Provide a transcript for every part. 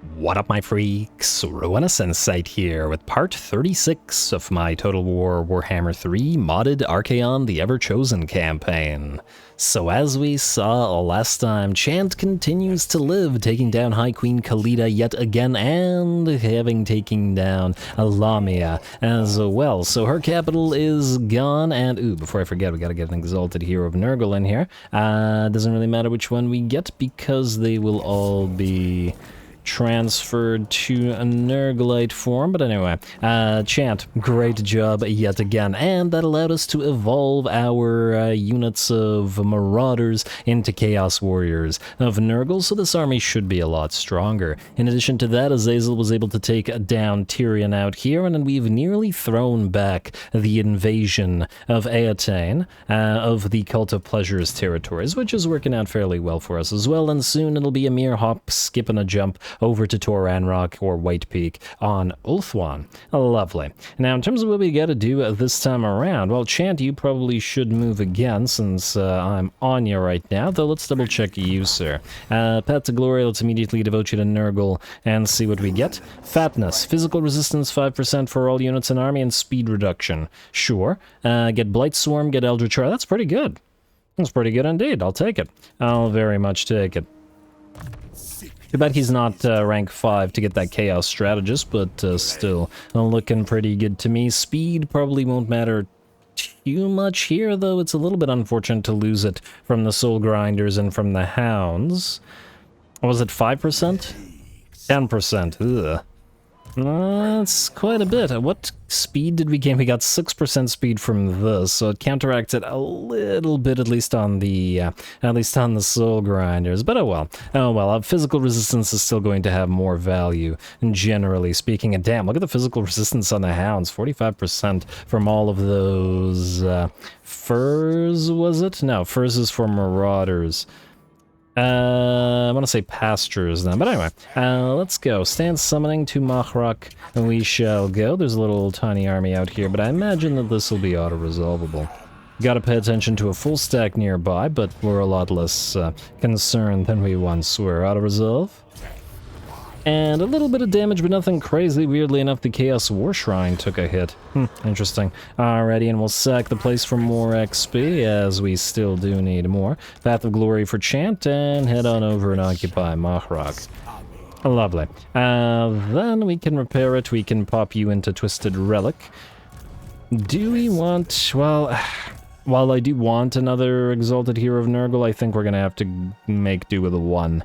What up, my freaks? RuinusInsight here with part 36 of my Total War Warhammer 3 modded Archaon the Everchosen campaign. So as we saw last time, Chant continues to live, taking down High Queen Khalida yet again and having taken down Lamia as well. So her capital is gone, and ooh, before I forget, we gotta get an Exalted Hero of Nurgle in here. Doesn't really matter which one we get because they will all be transferred to a Nurglite form, but anyway, Chant, great job yet again, and that allowed us to evolve our units of Marauders into Chaos Warriors of Nurgle, so this army should be a lot stronger. In addition to that, Azazel was able to take down Tyrion out here, and then we've nearly thrown back the invasion of Eataine, of the Cult of Pleasures territories, which is working out fairly well for us as well, and soon it'll be a mere hop, skip, and a jump over to Toran Rock or White Peak on Ulthuan. Lovely. Now, in terms of what we got to do this time around, well, Chant, you probably should move again since I'm on you right now, though let's double check you, sir. Path to Glory, let's immediately devote you to Nurgle and see what we get. Fatness, physical resistance 5% for all units in army, and speed reduction. Sure. Get Blight Swarm, get Eldritch Horror. That's pretty good. That's pretty good indeed. I'll take it. I'll very much take it. Too bad he's not rank 5 to get that Chaos Strategist, but still looking pretty good to me. Speed probably won't matter too much here, though it's a little bit unfortunate to lose it from the Soul Grinders and from the Hounds. Was it 5%? 10%. Ugh. That's quite a bit. What speed did we gain? We got 6% speed from this, so it counteracts it a little bit, at least on the Soul Grinders. But oh well. Physical resistance is still going to have more value, generally speaking. And damn, look at the physical resistance on the Hounds, 45% from all of those furs. Was it? No, furs is for Marauders. I want to say pastures then, but anyway, let's go. Stand summoning to Machrok, and we shall go. There's a little tiny army out here, but I imagine that this will be auto-resolvable. Gotta pay attention to a full stack nearby, but we're a lot less concerned than we once were. Auto-resolve. And a little bit of damage, but nothing crazy. Weirdly enough, the Chaos War Shrine took a hit. Interesting. Alrighty, and we'll sack the place for more XP, as we still do need more. Path of Glory for Chant, and head on over and occupy Machrok. Lovely. Then we can repair it. We can pop you into Twisted Relic. Do we want... well, while I do want another Exalted Hero of Nurgle, I think we're gonna have to make do with a 1.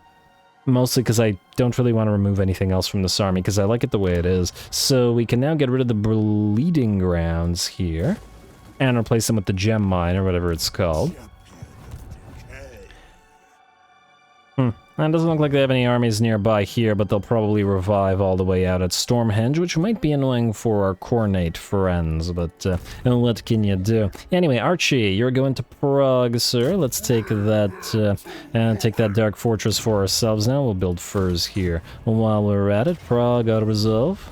Mostly because I don't really want to remove anything else from this army, because I like it the way it is. So we can now get rid of the Bleeding Grounds here, and replace them with the Gem Mine, or whatever it's called. It doesn't look like they have any armies nearby here, but they'll probably revive all the way out at Stormhenge, which might be annoying for our Cornate friends, but what can you do? Anyway, Archie, you're going to Prague, sir. Let's take that Dark Fortress for ourselves now. We'll build furs here while we're at it. Prague, auto-resolve.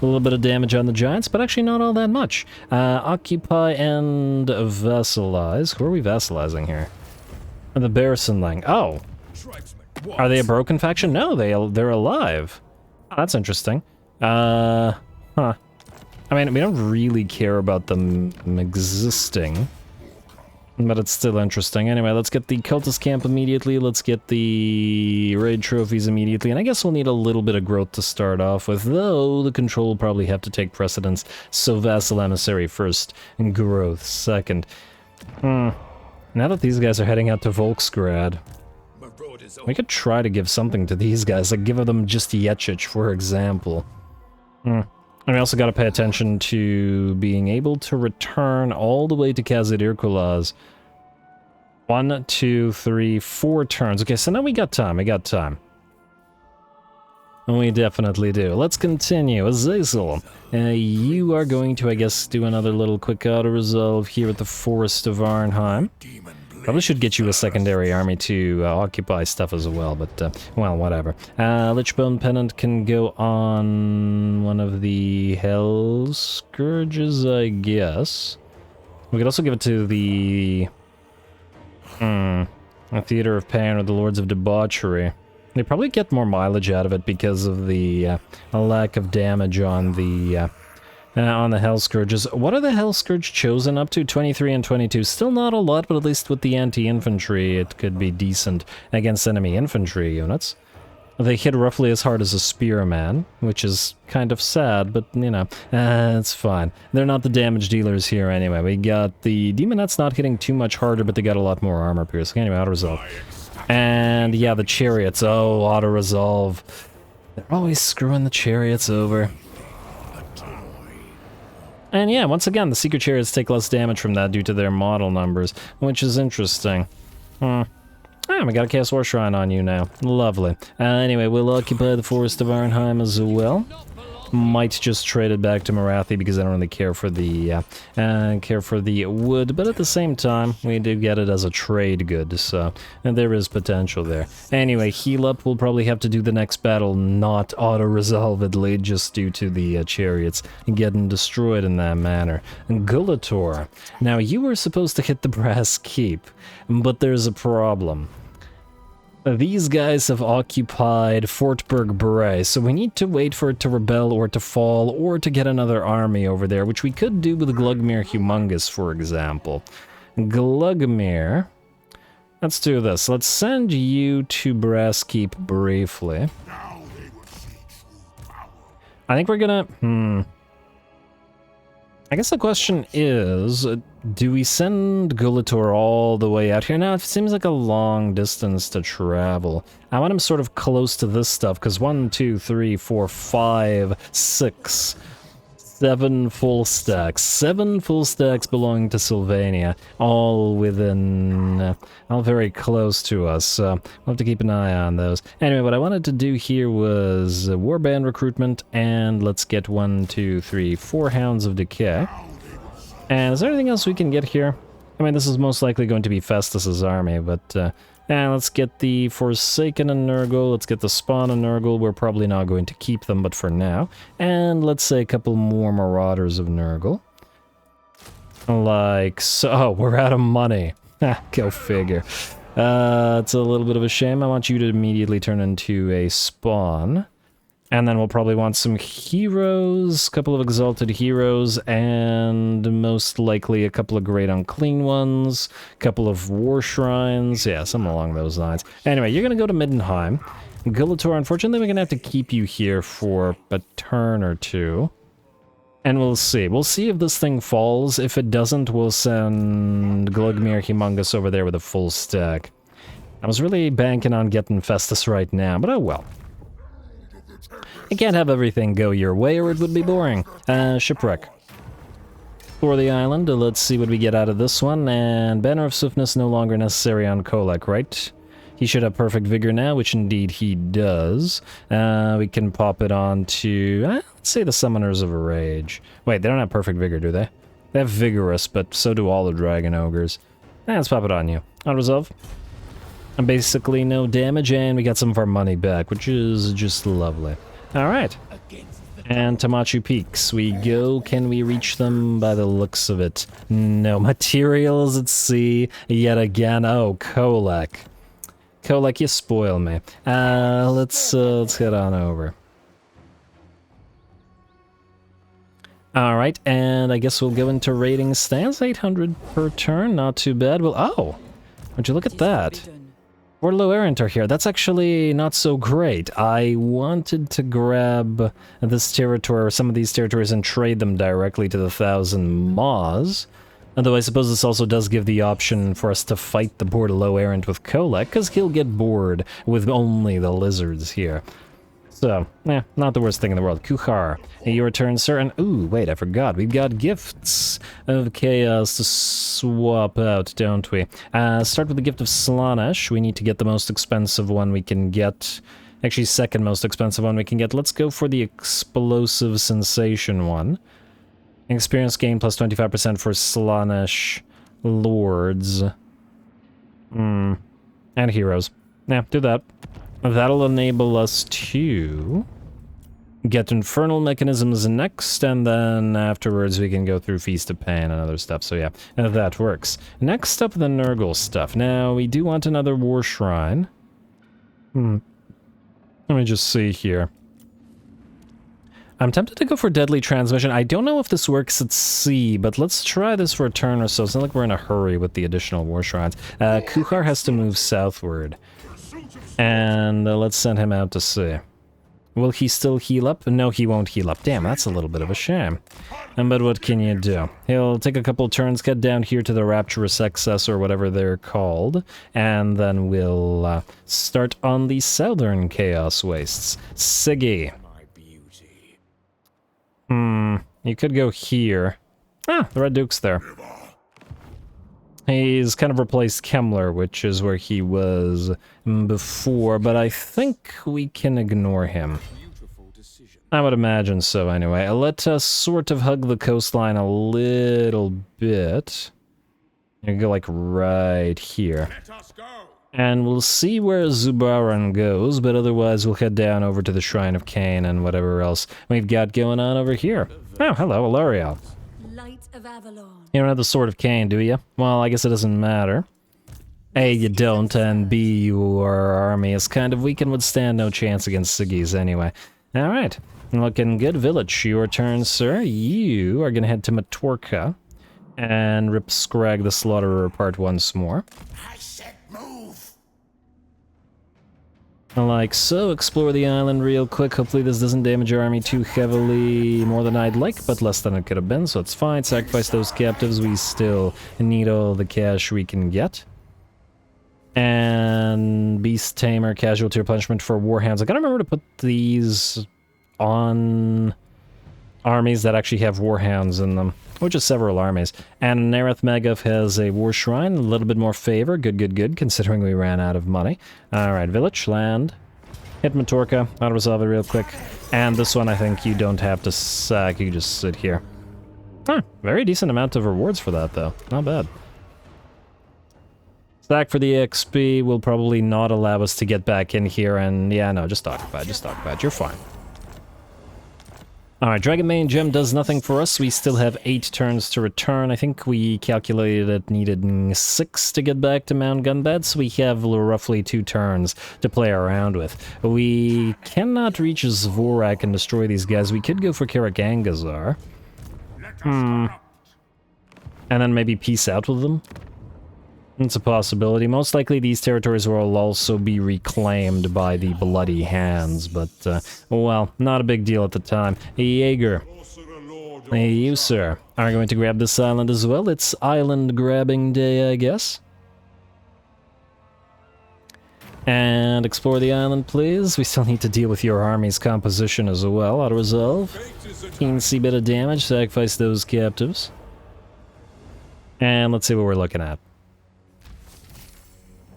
A little bit of damage on the Giants, but actually not all that much. Occupy and vassalize. Who are we vassalizing here? The Bearsenlang. Oh! Are they a broken faction? No, they're alive. Oh, that's interesting. I mean, we don't really care about them existing, but it's still interesting. Anyway, let's get the Cultist Camp immediately. Let's get the Raid Trophies immediately, and I guess we'll need a little bit of growth to start off with, though the control will probably have to take precedence, so Vassal Emissary first, and growth second. Now that these guys are heading out to Volksgrad, we could try to give something to these guys, like give them just Yechich, for example. And we also got to pay attention to being able to return all the way to Khazad-ir-Kulaz. 1, 2, 3, 4 turns. Okay, so now we got time. We definitely do. Let's continue. Azazel, you are going to, I guess, do another little quick auto-resolve here at the Forest of Arnheim. Probably should get you a secondary army to occupy stuff as well, but, well, whatever. Lichbone Pennant can go on one of the Hell Scourges, I guess. We could also give it to the... A Theater of Pain or the Lords of Debauchery. They probably get more mileage out of it because of the lack of damage on the Hell Scourges. What are the Hell Scourge Chosen up to? 23 and 22. Still not a lot, but at least with the anti-infantry, it could be decent against enemy infantry units. They hit roughly as hard as a spearman, which is kind of sad, but, you know, it's fine. They're not the damage dealers here anyway. We got the Demonettes not hitting too much harder, but they got a lot more armor piercing. Anyway, auto-resolve. And, yeah, the chariots. Oh, auto-resolve. They're always screwing the chariots over. And yeah, once again, the Secret Chariots take less damage from that due to their model numbers, which is interesting. Ah, we got a Chaos War Shrine on you now. Lovely. Anyway, we'll occupy the Forest of Arnheim as well. Might just trade it back to Morathi because I don't really care for the wood, but at the same time, we do get it as a trade good, so and there is potential there. Anyway, heal up. We'll probably have to do the next battle not auto-resolvedly, just due to the chariots getting destroyed in that manner. Gulator. Now, you were supposed to hit the Brass Keep, but there's a problem. These guys have occupied Fortburg Bray, so we need to wait for it to rebel or to fall or to get another army over there, which we could do with Glugmir Humongous, for example. Glugmir, let's do this. Let's send you to Brass Keep briefly. I think we're gonna... I guess the question is, do we send Gulator all the way out here? Now, it seems like a long distance to travel. I want him sort of close to this stuff, because 1, 2, 3, 4, 5, 6, 7 full stacks. 7 full stacks belonging to Sylvania, all within, all very close to us, so we'll have to keep an eye on those. Anyway, what I wanted to do here was warband recruitment, and let's get 1, 2, 3, 4 Hounds of Decay. And is there anything else we can get here? I mean, this is most likely going to be Festus's army, but let's get the Forsaken and Nurgle, let's get the Spawn and Nurgle. We're probably not going to keep them, but for now. And let's say a couple more Marauders of Nurgle. Like so. Oh, we're out of money. Go figure. It's a little bit of a shame. I want you to immediately turn into a Spawn. And then we'll probably want some heroes, a couple of exalted heroes, and most likely a couple of great unclean ones, a couple of war shrines, yeah, something along those lines. Anyway, you're gonna go to Middenheim. Gulator, unfortunately, we're gonna have to keep you here for a turn or two. And we'll see. We'll see if this thing falls. If it doesn't, we'll send Glugmir Humongous over there with a full stack. I was really banking on getting Festus right now, but oh well. You can't have everything go your way or it would be boring. Shipwreck. For the island, let's see what we get out of this one. And Banner of Swiftness no longer necessary on Kolek, right? He should have Perfect Vigor now, which indeed he does. We can pop it on to, let's say the Summoners of Rage. Wait, they don't have Perfect Vigor, do they? They have Vigorous, but so do all the Dragon Ogres. Let's pop it on you. Auto-resolve. And basically no damage, and we got some of our money back, which is just lovely. Alright. And to Machu Peaks we go. Can we reach them by the looks of it? No. Materials at sea yet again. Oh, Kolek. Kolek, you spoil me. Let's head on over. Alright, and I guess we'll go into raiding stands. 800 per turn, not too bad. Well, oh! Would you look at that? Warlow Errant are here. That's actually not so great. I wanted to grab this territory, or some of these territories, and trade them directly to the 1,000 Maws. Although I suppose this also does give the option for us to fight the Bordello Errant with Kolek, because he'll get bored with only the lizards here. So, not the worst thing in the world. Kuchar, your turn, sir. And, ooh, wait, I forgot. We've got gifts of chaos to swap out, don't we? Start with the gift of Slaanesh. We need to get the most expensive one we can get. Actually, second most expensive one we can get. Let's go for the explosive sensation one. Experience gain plus 25% for Slaanesh lords. And heroes. Yeah, do that. That'll enable us to get Infernal Mechanisms next, and then afterwards we can go through Feast of Pain and other stuff, so yeah, that works. Next up, the Nurgle stuff. Now, we do want another War Shrine. Let me just see here. I'm tempted to go for Deadly Transmission. I don't know if this works at sea, but let's try this for a turn or so. It's not like we're in a hurry with the additional War Shrines. Kuchar has to move southward. And let's send him out to sea. Will he still heal up? No, he won't heal up. Damn, that's a little bit of a shame. But what can you do? He'll take a couple turns, get down here to the Rapturous Excess or whatever they're called, and then we'll start on the southern Chaos Wastes. Siggy. You could go here. Ah, the Red Duke's there. He's kind of replaced Kemmler, which is where he was before, but I think we can ignore him. I would imagine so, anyway. Let us sort of hug the coastline a little bit. You go, like, right here. And we'll see where Zubaran goes, but otherwise we'll head down over to the Shrine of Cain and whatever else we've got going on over here. Oh, hello, Ilaria. Light of Avalon. You don't have the Sword of Cain, do you? Well, I guess it doesn't matter. A, you don't, and B, your army is kind of weak and would stand no chance against Siggy's anyway. Alright, looking good. Village, your turn, sir. You are gonna head to Matorka and rip Scrag the Slaughterer apart once more. I said move. Like so, explore the island real quick. Hopefully this doesn't damage your army too heavily, more than I'd like, but less than it could have been, so it's fine. Sacrifice those captives, we still need all the cash we can get. And Beast Tamer, Casualty Replenishment for Warhounds. I gotta remember to put these on armies that actually have Warhounds in them, which is several armies. And Nereth Megav has a War Shrine, a little bit more favor. Good, good, good, considering we ran out of money. Alright, village, land. Hit Matorka. I'll resolve it real quick. And this one, I think you don't have to sack. You can just sit here. Huh, very decent amount of rewards for that, though. Not bad. Sack for the XP will probably not allow us to get back in here, and yeah, no, just occupy, just occupy. You're fine. Alright, Dragon Mane Gem does nothing for us. We still have 8 turns to return. I think we calculated it needed 6 to get back to Mount Gunbad, so we have roughly 2 turns to play around with. We cannot reach Zvorak and destroy these guys. We could go for Karak Angazar. And then maybe peace out with them. It's a possibility. Most likely these territories will also be reclaimed by the Bloody Hands, but, well, not a big deal at the time. Jaeger. Hey, you, sir, are going to grab this island as well? It's island grabbing day, I guess. And explore the island, please. We still need to deal with your army's composition as well. Auto-resolve. Teensy bit of damage. Sacrifice those captives. And let's see what we're looking at.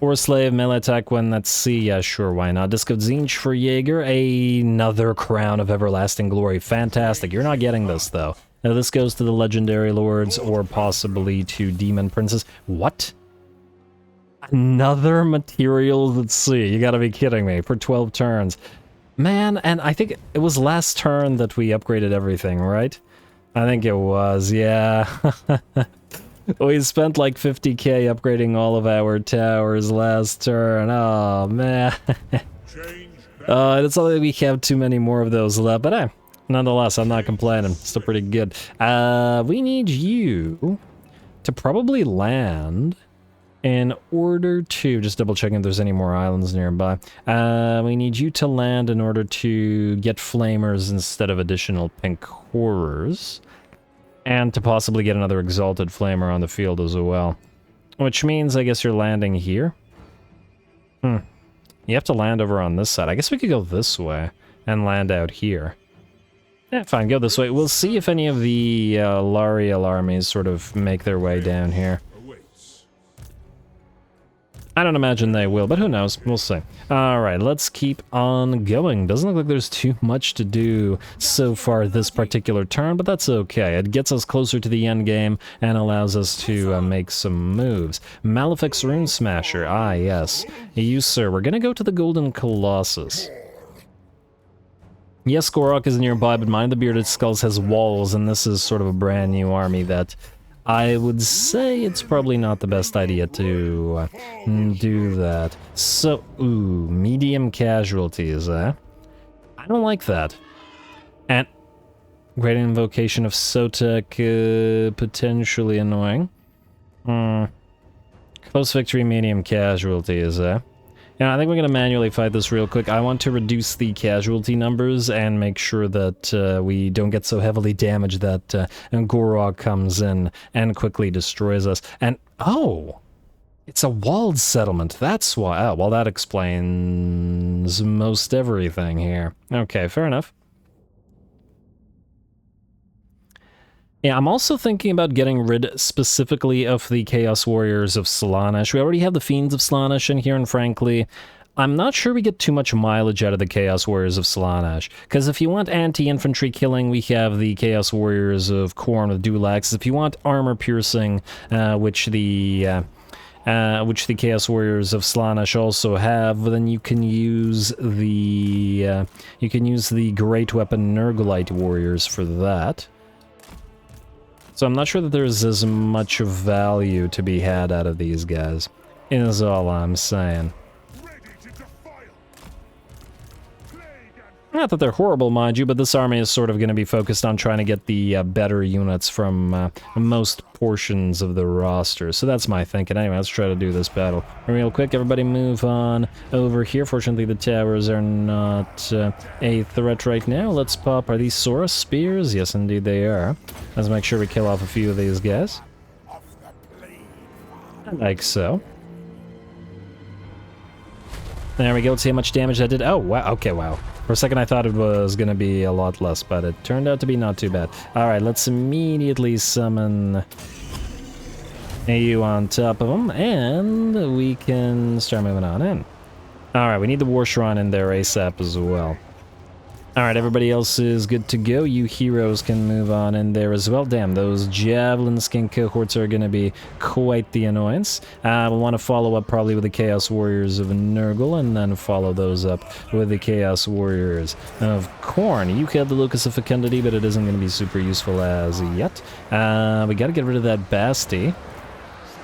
Or slave, melee attack when at sea, yeah, sure, why not? Disc of Tzeentch for Jaeger, another Crown of Everlasting Glory, fantastic. You're not getting this, though. Now this goes to the Legendary Lords, or possibly to Demon Princes. What? Another Materials at Sea, you gotta be kidding me, for 12 turns. Man, and I think it was last turn that we upgraded everything, right? I think it was, yeah. We spent like 50k upgrading all of our towers last turn. Oh, man. It's not like we have too many more of those left, but hey, nonetheless, I'm not complaining. Still pretty good. We need you to probably land in order to... Just double checking if there's any more islands nearby. We need you to land in order to get flamers instead of additional pink horrors. And to possibly get another Exalted Flamer on the field as well. Which means, I guess, you're landing here. You have to land over on this side. I guess we could go this way and land out here. Yeah, fine, go this way. We'll see if any of the Lariel armies sort of make their way down here. I don't imagine they will, but who knows? We'll see. Alright, let's keep on going. Doesn't look like there's too much to do so far this particular turn, but that's okay. It gets us closer to the end game and allows us to make some moves. Malefic's Rune Smasher. Ah, yes. You, sir. We're gonna go to the Golden Colossus. Yes, Gorok is nearby, but Mind the Bearded Skulls has walls, and this is sort of a brand new army that... I would say it's probably not the best idea to do that. So, ooh, medium casualties, eh? I don't like that. And great invocation of Sotek, potentially annoying. Close victory, medium casualties, eh? Yeah, I think we're going to manually fight this real quick. I want to reduce the casualty numbers and make sure that we don't get so heavily damaged that Gorog comes in and quickly destroys us. And, oh! It's a walled settlement. That's why. Oh, well, that explains most everything here. Okay, fair enough. Yeah, I'm also thinking about getting rid specifically of the Chaos Warriors of Slaanesh. We already have the Fiends of Slaanesh in here, and frankly, I'm not sure we get too much mileage out of the Chaos Warriors of Slaanesh. Because if you want anti-infantry killing, we have the Chaos Warriors of Khorne with dual axes. If you want armor piercing, which the Chaos Warriors of Slaanesh also have, then you can use the Great Weapon Nurglite Warriors for that. So I'm not sure that there's as much value to be had out of these guys, is all I'm saying. Not that they're horrible, mind you, but this army is sort of going to be focused on trying to get the better units from most portions of the roster. So that's my thinking. Anyway, let's try to do this battle. Real quick, everybody move on over here. Fortunately, the towers are not a threat right now. Let's pop... Are these Saurus spears? Yes, indeed they are. Let's make sure we kill off a few of these guys. Like so. There we go. Let's see how much damage that did. Oh, wow. Okay, wow. For a second I thought it was going to be a lot less, but it turned out to be not too bad. Alright, let's immediately summon AU on top of them, and we can start moving on in. Alright, we need the War Shrine in there ASAP as well. Alright, everybody else is good to go. You heroes can move on in there as well. Damn, those Javelin Skin cohorts are going to be quite the annoyance. We'll want to follow up probably with the Chaos Warriors of Nurgle, and then follow those up with the Chaos Warriors of Khorne. You have the Locus of Fecundity, but it isn't going to be super useful as yet. We got to get rid of that Basti.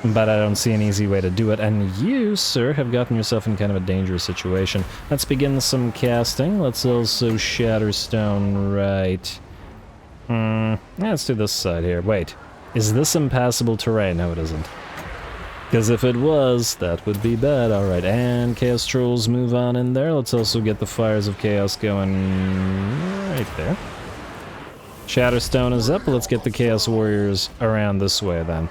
But I don't see an easy way to do it, and you, sir, have gotten yourself in kind of a dangerous situation. Let's begin some casting. Let's also Shatterstone right... yeah, let's do this side here. Wait, is this impassable terrain? No, it isn't. Because if it was, that would be bad. Alright, and Chaos Trolls move on in there. Let's also get the Fires of Chaos going right there. Shatterstone is up. Let's get the Chaos Warriors around this way, then.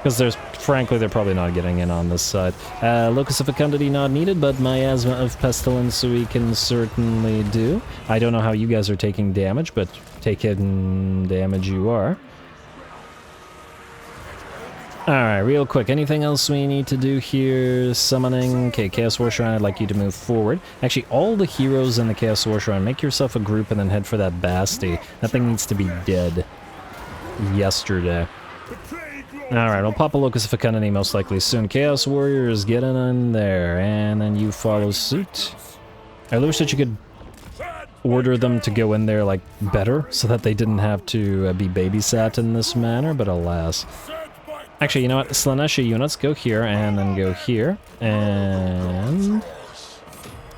Because frankly, they're probably not getting in on this side. Locus of Fecundity not needed, but Miasma of Pestilence we can certainly do. I don't know how you guys are taking damage, but taking damage you are. Alright, real quick, anything else we need to do here? Summoning. Okay, Chaos War Shrine, I'd like you to move forward. Actually, all the heroes in the Chaos War Shrine, make yourself a group and then head for that Basti. That thing needs to be dead. Yesterday. Alright, we'll pop a Locus of Fecundity most likely soon. Chaos Warriors, get in there, and then you follow suit. I wish that you could order them to go in there, like, better, so that they didn't have to be babysat in this manner, but alas. Actually, you know what? Slaanesh units, go here, and then go here, and...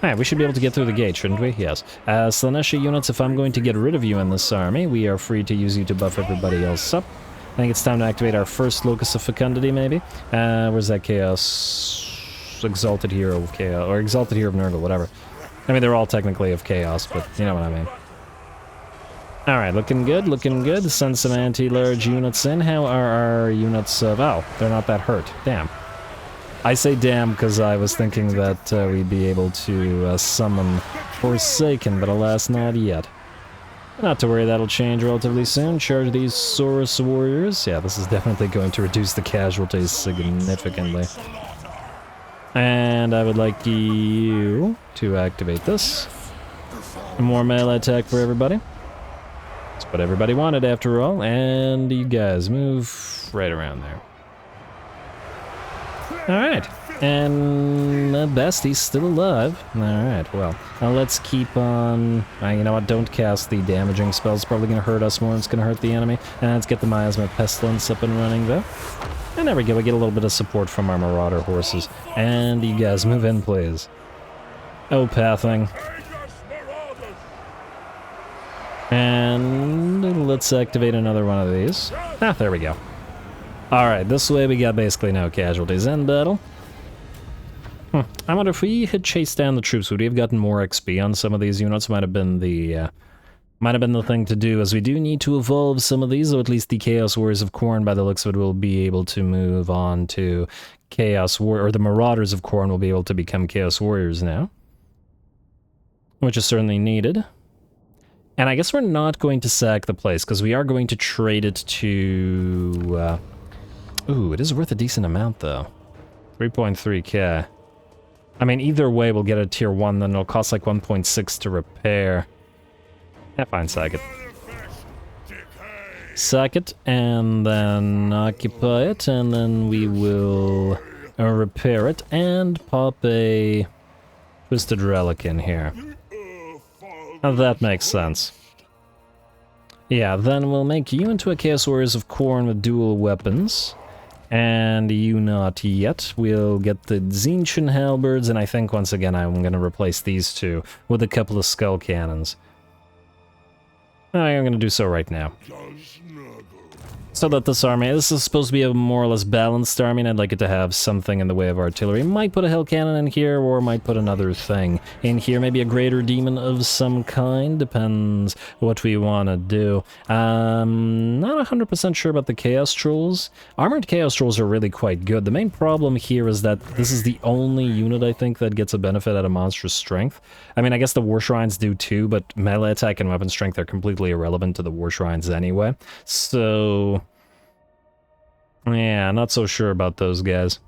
Alright, we should be able to get through the gate, shouldn't we? Yes. Slaanesh units, if I'm going to get rid of you in this army, we are free to use you to buff everybody else up. I think it's time to activate our first Locus of Fecundity, maybe? Where's that Chaos... Exalted Hero of Chaos, or Exalted Hero of Nurgle, whatever. I mean, they're all technically of Chaos, but you know what I mean. Alright, looking good, looking good. Send some anti-large units in. How are our units of... Oh, they're not that hurt. Damn. I say damn because I was thinking that we'd be able to summon Forsaken, but alas, not yet. Not to worry, that'll change relatively soon. Charge these Saurus Warriors. Yeah, this is definitely going to reduce the casualties significantly. And I would like you to activate this. More melee attack for everybody. That's what everybody wanted after all. And you guys move right around there. Alright. And Bastie's still alive. Alright, well, let's keep on... you know what, don't cast the damaging spell. It's probably going to hurt us more than it's going to hurt the enemy. And let's get the Miasma of Pestilence up and running, though. And there we go, we get a little bit of support from our Marauder horses. And you guys move in, please. Oh, pathing. And let's activate another one of these. Ah, there we go. Alright, this way we got basically no casualties in battle. I wonder if we had chased down the troops, would we have gotten more XP on some of these units? Might have been the thing to do, as we do need to evolve some of these, or at least the Chaos Warriors of Khorne, by the looks of it, will be able to move on to Chaos War, or the Marauders of Khorne will be able to become Chaos Warriors now, which is certainly needed. And I guess we're not going to sack the place, because we are going to trade it to... ooh, it is worth a decent amount, though. 3.3k. I mean, either way, we'll get a tier 1, then it'll cost like 1.6 to repair. Yeah, fine, sack it. Sack it, and then occupy it, and then we will repair it, and pop a Twisted Relic in here. Now that makes sense. Yeah, then we'll make you into a Chaos Warriors of Khorne with dual weapons. And you not yet. We'll get the Tzeentch Halberds, and I think once again I'm going to replace these two with a couple of Skull Cannons. I'm going to do so right now. So that this is supposed to be a more or less balanced army, and I'd like it to have something in the way of artillery. Might put a Hell Cannon in here, or might put another thing in here. Maybe a Greater Demon of some kind, depends what we want to do. Not 100% sure about the Chaos Trolls. Armored Chaos Trolls are really quite good. The main problem here is that this is the only unit, I think, that gets a benefit out of monstrous strength. I mean, I guess the War Shrines do too, but melee attack and weapon strength are completely irrelevant to the War Shrines anyway. So... yeah, not so sure about those guys.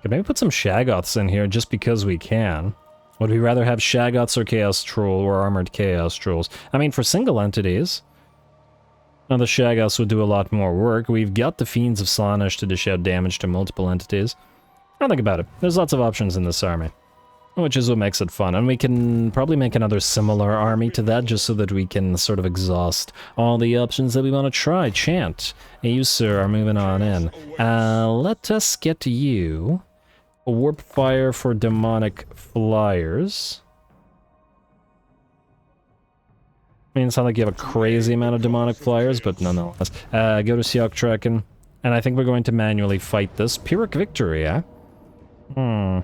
Could maybe put some Shaggoths in here just because we can. Would we rather have Shaggoths or Chaos Troll or Armored Chaos Trolls? I mean, for single entities, now the Shaggoths would do a lot more work. We've got the Fiends of Slaanesh to dish out damage to multiple entities. I'll think about it. There's lots of options in this army, which is what makes it fun. And we can probably make another similar army to that, just so that we can sort of exhaust all the options that we want to try. Chant, you, sir, are moving on in. Let us get to you. A Warp Fire for Demonic Flyers. I mean, it's not like you have a crazy amount of Demonic Flyers, but nonetheless. Go to Siok-Trekken, and I think we're going to manually fight this. Pyrrhic Victory, eh? I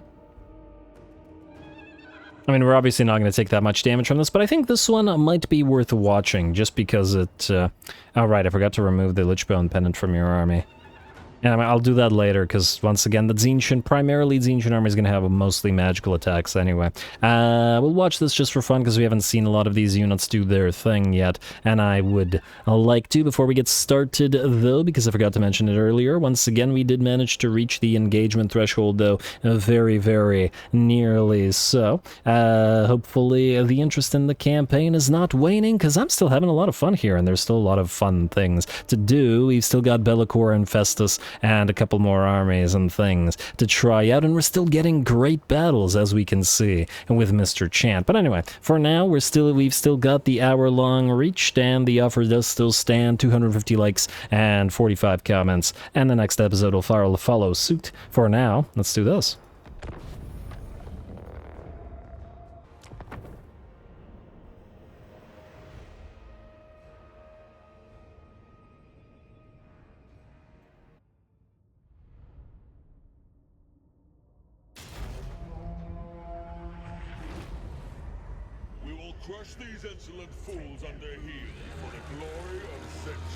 mean, we're obviously not going to take that much damage from this, but I think this one might be worth watching, just because it... oh, right, I forgot to remove the Lichbone Pendant from your army. Yeah, I'll do that later, because once again, the Tzeentch, primarily Tzeentch army is going to have mostly magical attacks anyway. We'll watch this just for fun, because we haven't seen a lot of these units do their thing yet, and I would like to before we get started, though, because I forgot to mention it earlier. Once again, we did manage to reach the engagement threshold, though, very, very nearly so. Hopefully, the interest in the campaign is not waning, because I'm still having a lot of fun here, and there's still a lot of fun things to do. We've still got Be'lakor and Festus, and a couple more armies and things to try out, and we're still getting great battles, as we can see with Mr. Chant. But anyway, for now, we've still got the hour-long reached, and the offer does still stand. 250 likes and 45 comments, and the next episode will follow suit. For now, let's do this. Crush these insolent fools under heel for the glory of Tzeentch.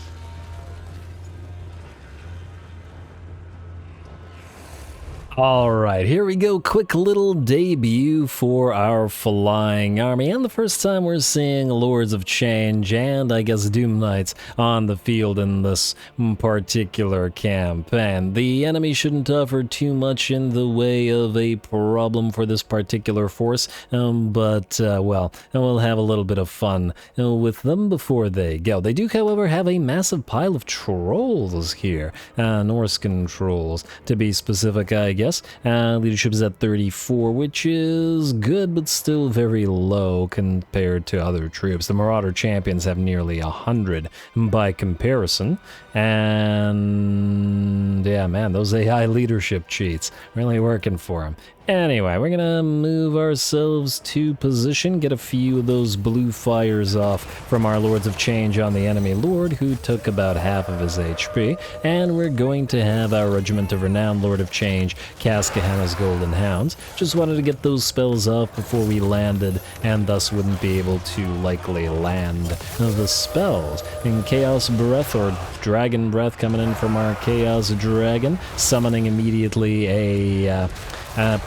Alright, here we go. Quick little debut for our flying army. And the first time we're seeing Lords of Change and, I guess, Doom Knights on the field in this particular campaign. The enemy shouldn't offer too much in the way of a problem for this particular force, but, well, we'll have a little bit of fun with them before they go. They do, however, have a massive pile of trolls here. Norscan trolls, to be specific, I guess. Leadership is at 34, which is good, but still very low compared to other troops. The Marauder champions have nearly 100 by comparison, and yeah, man, those AI leadership cheats really working for them. Anyway, we're gonna move ourselves to position, get a few of those blue fires off from our Lords of Change on the enemy Lord, who took about half of his HP, and we're going to have our Regiment of Renown Lord of Change cast Gehenna's Golden Hounds. Just wanted to get those spells off before we landed, and thus wouldn't be able to likely land the spells. And Chaos Breath, or Dragon Breath, coming in from our Chaos Dragon, summoning immediately a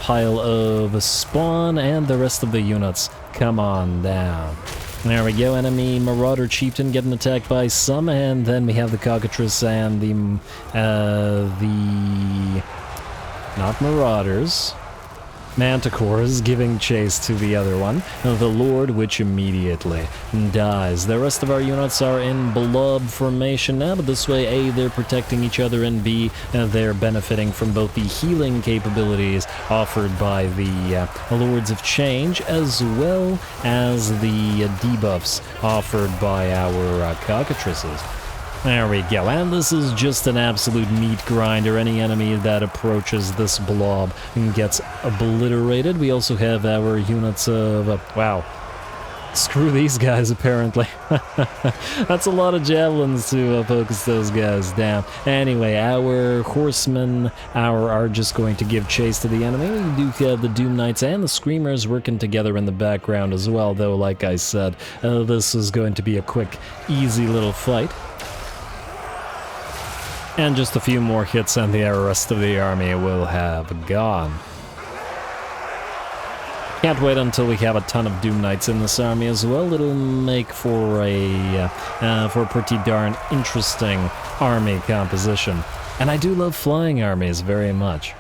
pile of spawn, and the rest of the units come on down. There we go, enemy Marauder Chieftain getting attacked by some, and then we have the Cockatrice and the not Marauders, Manticores giving chase to the other one, the Lord, which immediately dies. The rest of our units are in blob formation now, but this way, A, they're protecting each other, and B, they're benefiting from both the healing capabilities offered by the Lords of Change, as well as the debuffs offered by our Cockatrices. There we go, and this is just an absolute meat grinder. Any enemy that approaches this blob gets obliterated. We also have our units of... wow. Screw these guys, apparently. That's a lot of javelins to focus those guys down. Anyway, our horsemen are just going to give chase to the enemy. We do have the Doom Knights and the Screamers working together in the background as well, though, like I said, this is going to be a quick, easy little fight. And just a few more hits and the rest of the army will have gone. Can't wait until we have a ton of Doom Knights in this army as well. It'll make for a pretty darn interesting army composition. And I do love flying armies very much.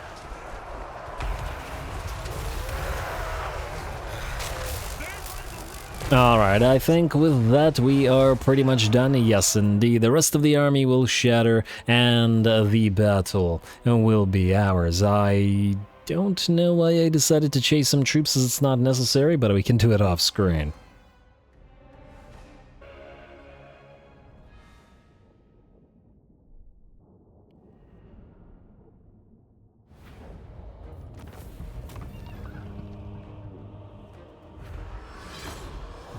Alright, I think with that we are pretty much done. Yes, indeed. The rest of the army will shatter, and the battle will be ours. I don't know why I decided to chase some troops, as it's not necessary, but we can do it off screen.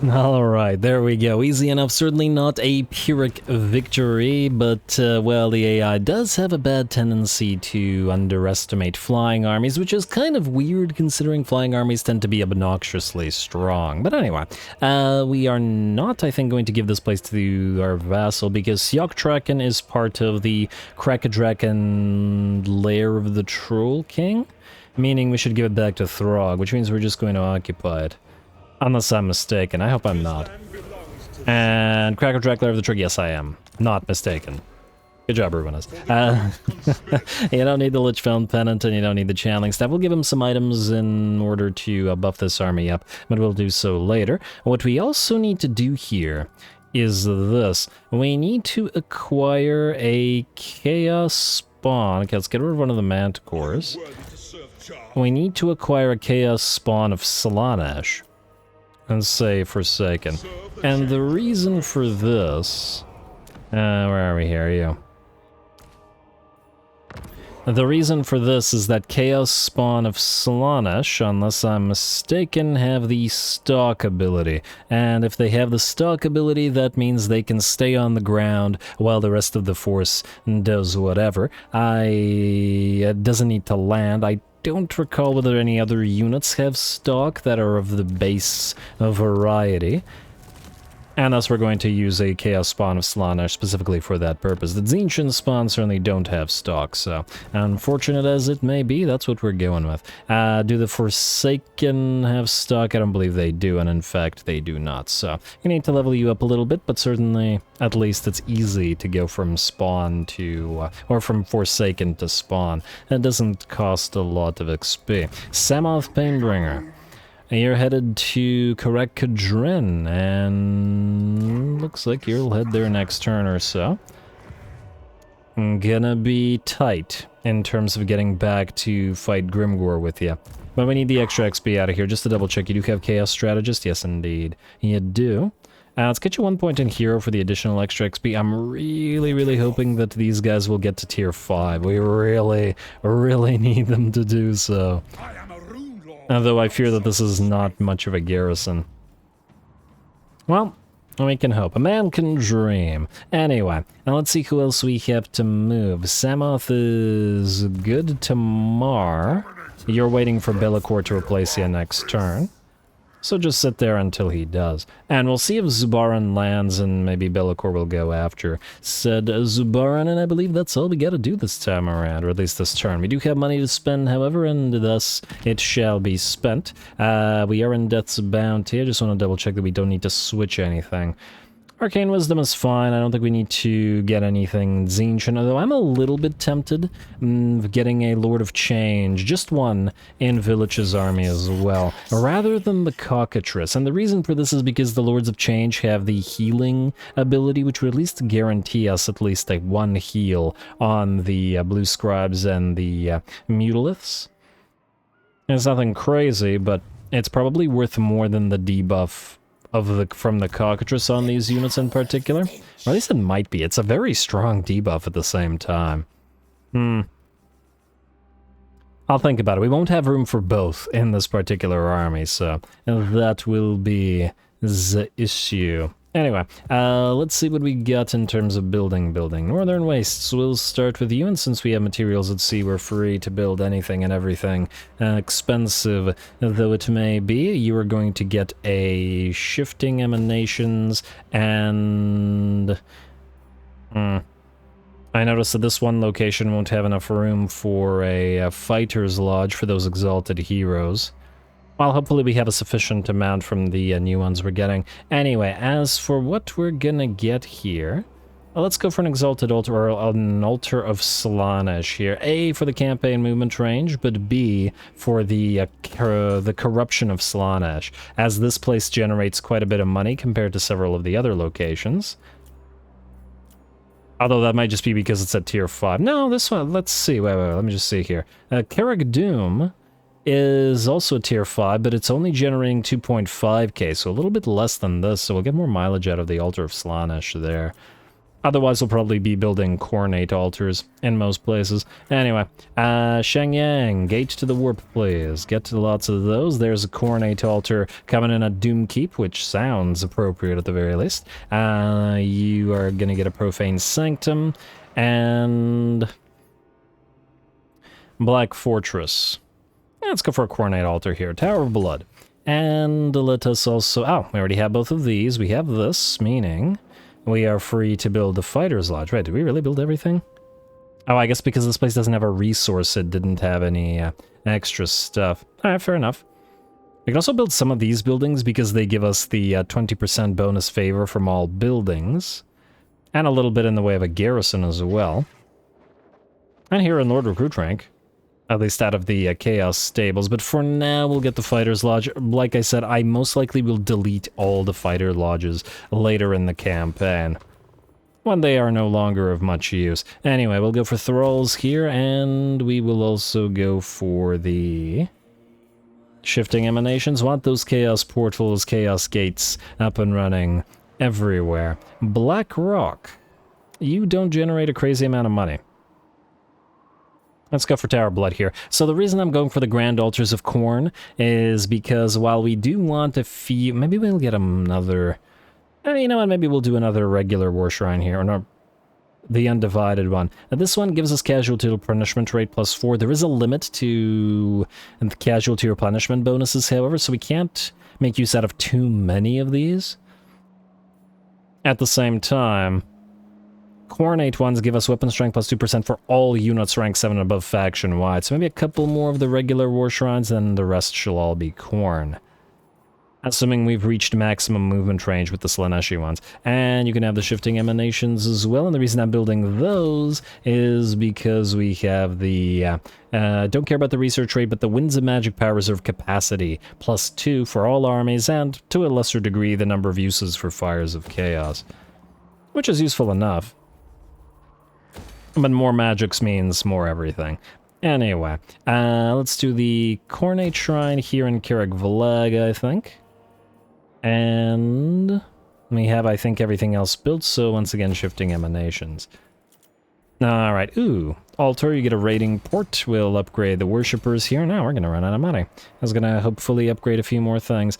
Alright, there we go. Easy enough. Certainly not a Pyrrhic victory, but, well, the AI does have a bad tendency to underestimate flying armies, which is kind of weird considering flying armies tend to be obnoxiously strong. But anyway, we are not, I think, going to give this place to our vassal, because Sjoktraken is part of the Krakadraken lair of the Troll King, meaning we should give it back to Throg, which means we're just going to occupy it. Unless I'm mistaken. I hope I'm not. And Cracker Dracula of the Trig, yes I am. Not mistaken. Good job, Ruinous. You don't need the Lichfelm Pennant, and you don't need the Channeling Staff. We'll give him some items in order to buff this army up, but we'll do so later. What we also need to do here is this. We need to acquire a Chaos Spawn. Okay, let's get rid of one of the Manticores. We need to acquire a Chaos Spawn of Slaanesh. And say Forsaken. And the reason for this... where are we here? You. The reason for this is that Chaos Spawn of Slaanesh, unless I'm mistaken, have the Stalk ability. And if they have the Stalk ability, that means they can stay on the ground while the rest of the force does whatever. It doesn't need to land. I don't recall whether any other units have Stalk that are of the base variety. And thus we're going to use a Chaos Spawn of Slaanesh specifically for that purpose. The Tzeentch Spawn certainly don't have Stalk, so unfortunate as it may be, that's what we're going with. Do the Forsaken have Stalk? I don't believe they do, and in fact they do not, so you need to level you up a little bit, but certainly at least it's easy to go from Spawn to, or from Forsaken to Spawn. It doesn't cost a lot of XP. Samoth Painbringer. You're headed to Karak-Kadrin, and looks like you'll head there next turn or so. Gonna be tight in terms of getting back to fight Grimgor with you. But we need the extra XP out of here, just to double check. You do have Chaos Strategist? Yes, indeed. You do. Let's get you 1 point in Hero for the additional extra XP. I'm really hoping that these guys will get to tier 5. We really need them to do so. I am a Although I fear that this is not much of a garrison. Well, we can hope. A man can dream. Anyway, now let's see who else we have to move. Samoth is good to Mar. You're waiting for Bellicor to replace you next turn. So just sit there until he does. And we'll see if Zubaran lands and maybe Bellicor will go after said Zubaran, and I believe that's all we gotta do this time around, or at least this turn. We do have money to spend, however, and thus it shall be spent. We are in Death's Bounty. I just want to double check that we don't need to switch anything. Arcane Wisdom is fine. I don't think we need to get anything Zinchen, although I'm a little bit tempted of getting a Lord of Change, just one, in Village's army as well, rather than the Cockatrice. And the reason for this is because the Lords of Change have the healing ability, which would at least guarantee us at least a one heal on the Blue Scribes and the Mutaliths. It's nothing crazy, but it's probably worth more than the debuff from the Cockatrice on these units in particular. Or at least it might be. It's a very strong debuff at the same time. I'll think about it. We won't have room for both in this particular army, so that will be the issue. Anyway, let's see what we got in terms of building. Northern Wastes, we'll start with you, and since we have materials at sea, we're free to build anything and everything. Expensive though it may be, you are going to get a Shifting Emanations, and... I noticed that this one location won't have enough room for a Fighter's Lodge for those Exalted Heroes. Well, hopefully we have a sufficient amount from the new ones we're getting. Anyway, as for what we're gonna get here, well, let's go for an Exalted Altar, or an Altar of Slaanesh here. A, for the campaign movement range, but B, for the corruption of Slaanesh, as this place generates quite a bit of money compared to several of the other locations. Although that might just be because it's at tier 5. No, this one, let's see, wait, let me just see here. Carrick Doom is also a tier 5, but it's only generating 2.5k, so a little bit less than this, so we'll get more mileage out of the Altar of Slaanesh there. Otherwise, we'll probably be building Coronate Altars in most places. Anyway, Shengyang, Gate to the Warp, please. Get to lots of those. There's a Coronate Altar coming in at Doomkeep, which sounds appropriate at the very least. You are gonna get a Profane Sanctum, and... Black Fortress. Let's go for a Coronate Altar here. Tower of Blood. And let us also... Oh, we already have both of these. We have this, meaning we are free to build the Fighter's Lodge. Wait, did we really build everything? Oh, I guess because this place doesn't have a resource, it didn't have any extra stuff. Alright, fair enough. We can also build some of these buildings because they give us the 20% bonus favor from all buildings. And a little bit in the way of a garrison as well. And here in Lord Recruit rank. At least out of the Chaos Stables, but for now we'll get the Fighter's Lodge. Like I said, I most likely will delete all the Fighter Lodges later in the campaign, when they are no longer of much use. Anyway, we'll go for Thralls here, and we will also go for the Shifting Emanations. Want those Chaos Portals, Chaos Gates up and running everywhere. Black Rock. You don't generate a crazy amount of money. Let's go for Tower of Blood here. So the reason I'm going for the Grand Altars of Khorne is because while we do want a few... Maybe we'll get another... you know what, maybe we'll do another regular War Shrine here, or no, the Undivided one. Now, this one gives us Casualty Replenishment Rate +4. There is a limit to the Casualty Replenishment bonuses, however, so we can't make use out of too many of these. At the same time... Coronate ones give us weapon strength +2% for all units rank 7 and above faction-wide, so maybe a couple more of the regular War Shrines, and the rest shall all be Khorne. Assuming we've reached maximum movement range with the Slaaneshi ones. And you can have the Shifting Emanations as well, and the reason I'm building those is because we have the... don't care about the research rate, but the Winds of Magic Power Reserve capacity +2 for all armies, and to a lesser degree the number of uses for Fires of Chaos. Which is useful enough. But more magics means more everything. Anyway, let's do the Coronate Shrine here in Carrick Valag, I think. And we have, I think, everything else built, so once again, Shifting Emanations. Alright, ooh. Altar, you get a raiding port. We'll upgrade the worshippers here. Now we're gonna run out of money. I was gonna hopefully upgrade a few more things.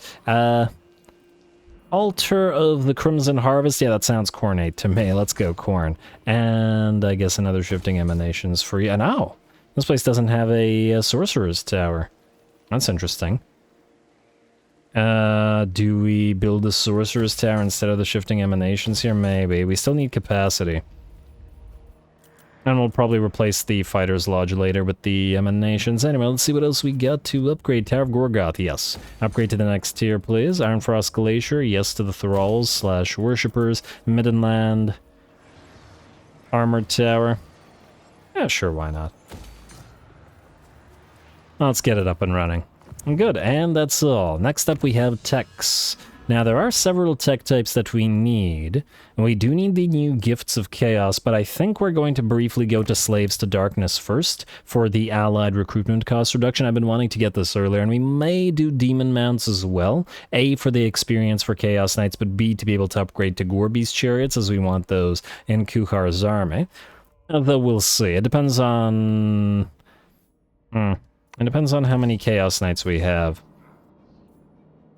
Altar of the Crimson Harvest. Yeah, that sounds cornate to me. Let's go corn. And I guess another shifting emanations for you. And oh, this place doesn't have a sorcerer's tower. That's interesting. Do we build the sorcerer's tower instead of the shifting emanations here? Maybe. We still need capacity. And we'll probably replace the Fighter's Lodge later with the emanations. Anyway, let's see what else we got to upgrade. Tower of Gorgoth, yes. Upgrade to the next tier, please. Ironfrost Glacier, yes to the Thralls / Worshippers. Middenland. Armored Tower. Yeah, sure, why not? Let's get it up and running. Good, and that's all. Next up we have techs. Now, there are several tech types that we need, and we do need the new Gifts of Chaos, but I think we're going to briefly go to Slaves to Darkness first for the allied recruitment cost reduction. I've been wanting to get this earlier, and we may do Demon Mounts as well. A, for the experience for Chaos Knights, but B, to be able to upgrade to Gorby's Chariots, as we want those in Kuhar's army. Though we'll see. It depends on... It depends on how many Chaos Knights we have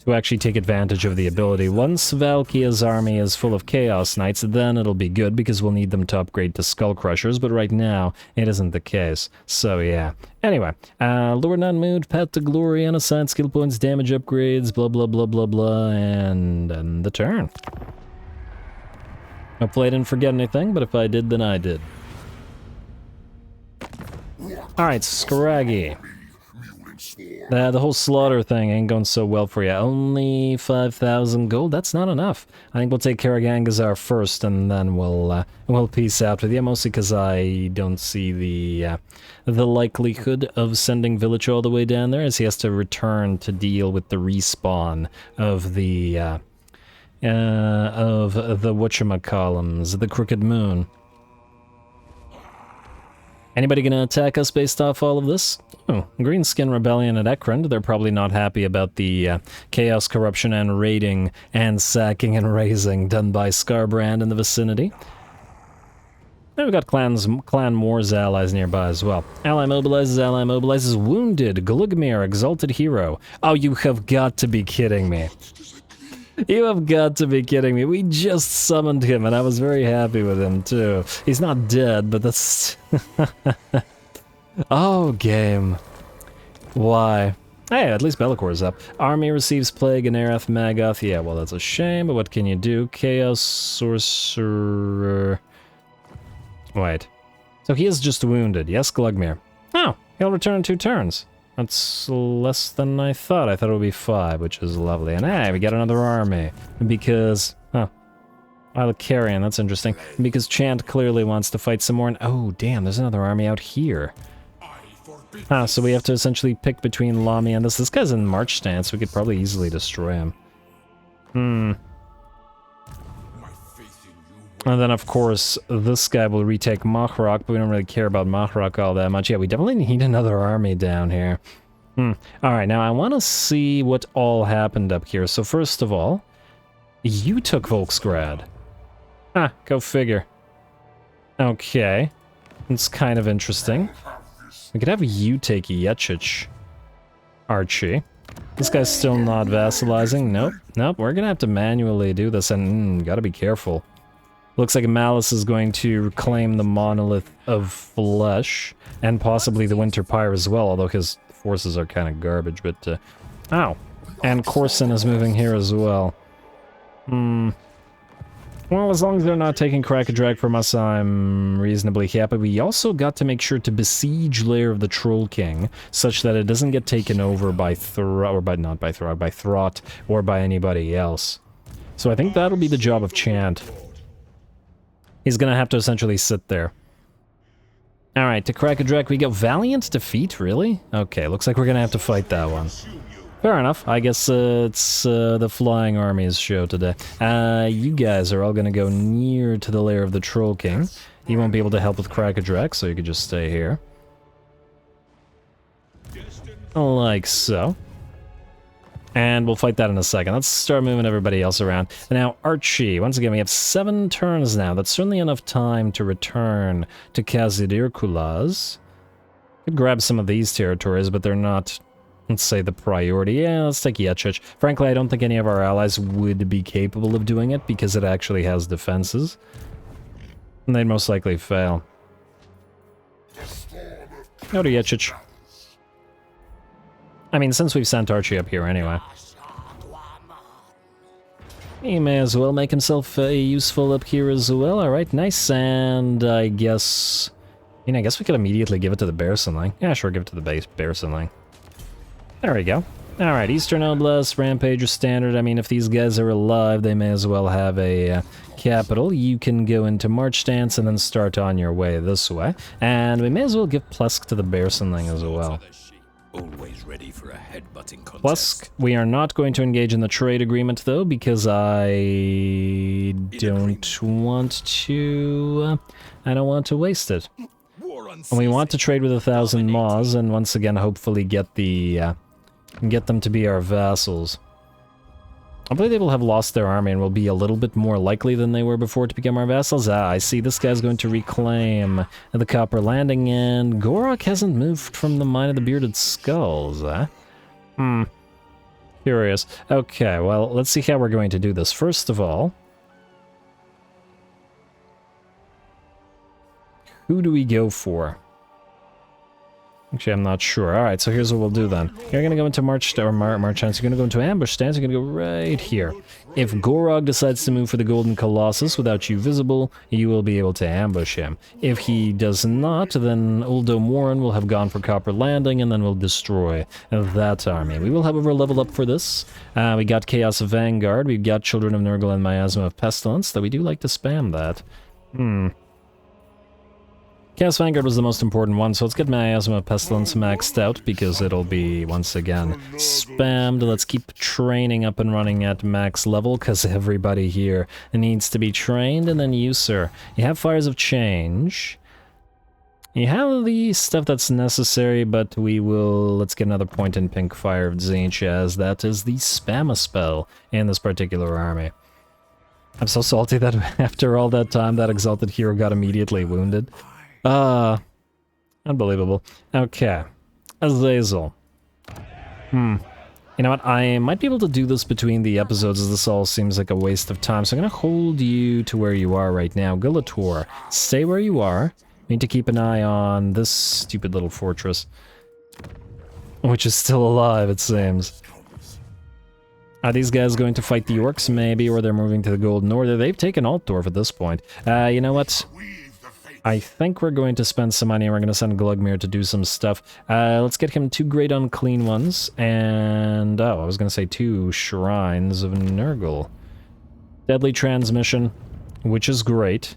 to actually take advantage of the ability. Once Valkia's army is full of Chaos Knights, then it'll be good, because we'll need them to upgrade to Skull Crushers, but right now, it isn't the case. So yeah. Anyway, Lord Not Moved, Path to Glory, unassigned skill points, damage upgrades, blah blah blah blah blah, and end the turn. Hopefully I didn't forget anything, but if I did, then I did. Alright, Scraggy. The whole slaughter thing ain't going so well for you. Only 5,000 gold? That's not enough. I think we'll take Karagangazar first, and then we'll peace out with you, mostly because I don't see the likelihood of sending Village all the way down there, as he has to return to deal with the respawn of the whatchamacallums, the Crooked Moon. Anybody gonna attack us based off all of this? Oh, Greenskin Rebellion at Ekrund. They're probably not happy about the chaos, corruption, and raiding, and sacking and razing done by Scarbrand in the vicinity. And we've got Clan Moor's allies nearby as well. Ally mobilizes, wounded, Glugmir, exalted hero. Oh, you have got to be kidding me. You have got to be kidding me. We just summoned him, and I was very happy with him, too. He's not dead, but that's... Oh, game. Why? Hey, at least Bellacor's up. Army receives Plague and Aerath Magoth. Yeah, well, that's a shame, but what can you do? Chaos Sorcerer... Wait. So he is just wounded. Yes, Glugmir. Oh, he'll return in 2 turns. That's less than I thought. I thought it would be 5, which is lovely. And hey, we got another army. Because... Huh. Carrion, that's interesting. Because Chant clearly wants to fight some more. And oh, damn, there's another army out here. So we have to essentially pick between Lami and this. This guy's in March stance. We could probably easily destroy him. And then, of course, this guy will retake Machrok, but we don't really care about Machrok all that much. Yeah, we definitely need another army down here. Alright, now I want to see what all happened up here. So first of all, you took Volksgrad. Go figure. Okay. It's kind of interesting. We could have you take Yechich. Archie. This guy's still not vassalizing. Nope, we're gonna have to manually do this, and gotta be careful. Looks like Malice is going to claim the Monolith of Flesh, and possibly the Winter Pyre as well, although his forces are kind of garbage, but, ow. And Corson is moving here as well. Well, as long as they're not taking Crack-a-Drag from us, I'm reasonably happy. We also got to make sure to besiege Lair of the Troll King, such that it doesn't get taken over by by Throt, or by anybody else. So I think that'll be the job of Chant. He's gonna have to essentially sit there. Alright, to Crack-a-Drag we go. Valiant defeat, really? Okay, looks like we're gonna have to fight that one. Fair enough. I guess it's the Flying Army's show today. You guys are all gonna go near to the lair of the Troll King. You won't be able to help with Crack-a-Drag, so you could just stay here. Like so. And we'll fight that in a second. Let's start moving everybody else around. And now, Archie. Once again, we have 7 turns now. That's certainly enough time to return to Kazidirkulas. Could grab some of these territories, but they're not, let's say, the priority. Yeah, let's take Yechich. Frankly, I don't think any of our allies would be capable of doing it because it actually has defenses. And they'd most likely fail. Go to Yechich. I mean, since we've sent Archie up here anyway. He may as well make himself useful up here as well. Alright, nice. And I guess... I guess we could immediately give it to the Bearsenling. Yeah, sure, give it to the base Bearsenling. There we go. Alright, Eastern Oblast, Rampager Standard. I mean, if these guys are alive, they may as well have a capital. You can go into March Stance and then start on your way this way. And we may as well give Plusk to the Bearsenling as well. Always ready for a headbutting contest. Plusk, we are not going to engage in the trade agreement, though, because I don't want to waste it. And we want to trade with 1,000 Maws, and once again, hopefully get them to be our vassals. I believe they will have lost their army and will be a little bit more likely than they were before to become our vassals. Ah, I see this guy's going to reclaim the Copper Landing, and Gorok hasn't moved from the Mine of the Bearded Skulls, eh? Curious. Okay, well, let's see how we're going to do this. First of all, who do we go for? Actually, I'm not sure. Alright, so here's what we'll do then. You're gonna go into March Stance, you're gonna go into Ambush Stance, you're gonna go right here. If Gorog decides to move for the Golden Colossus without you visible, you will be able to ambush him. If he does not, then Uldome Warren will have gone for Copper Landing, and then we'll destroy that army. We will, however, level up for this. We got Chaos of Vanguard, we've got Children of Nurgle and Miasma of Pestilence, though we do like to spam that. Chaos Vanguard was the most important one, so let's get Miasma of Pestilence maxed out, because it'll be, once again, spammed. Let's keep training up and running at max level, because everybody here needs to be trained. And then you, sir, you have Fires of Change. You have the stuff that's necessary, but we will... Let's get another point in Pink Fire of Tzeentch, as that is the spam spell in this particular army. I'm so salty that after all that time, that Exalted Hero got immediately wounded. Unbelievable. Okay. Azazel. You know what? I might be able to do this between the episodes, as this all seems like a waste of time. So I'm going to hold you to where you are right now. Gulator, stay where you are. Need to keep an eye on this stupid little fortress, which is still alive, it seems. Are these guys going to fight the orcs, maybe, or they're moving to the Golden Order? They've taken Altdorf at this point. You know what? I think we're going to spend some money and we're going to send Glugmir to do some stuff. Let's get him 2 Great Unclean Ones and... Oh, I was going to say 2 Shrines of Nurgle. Deadly Transmission, which is great.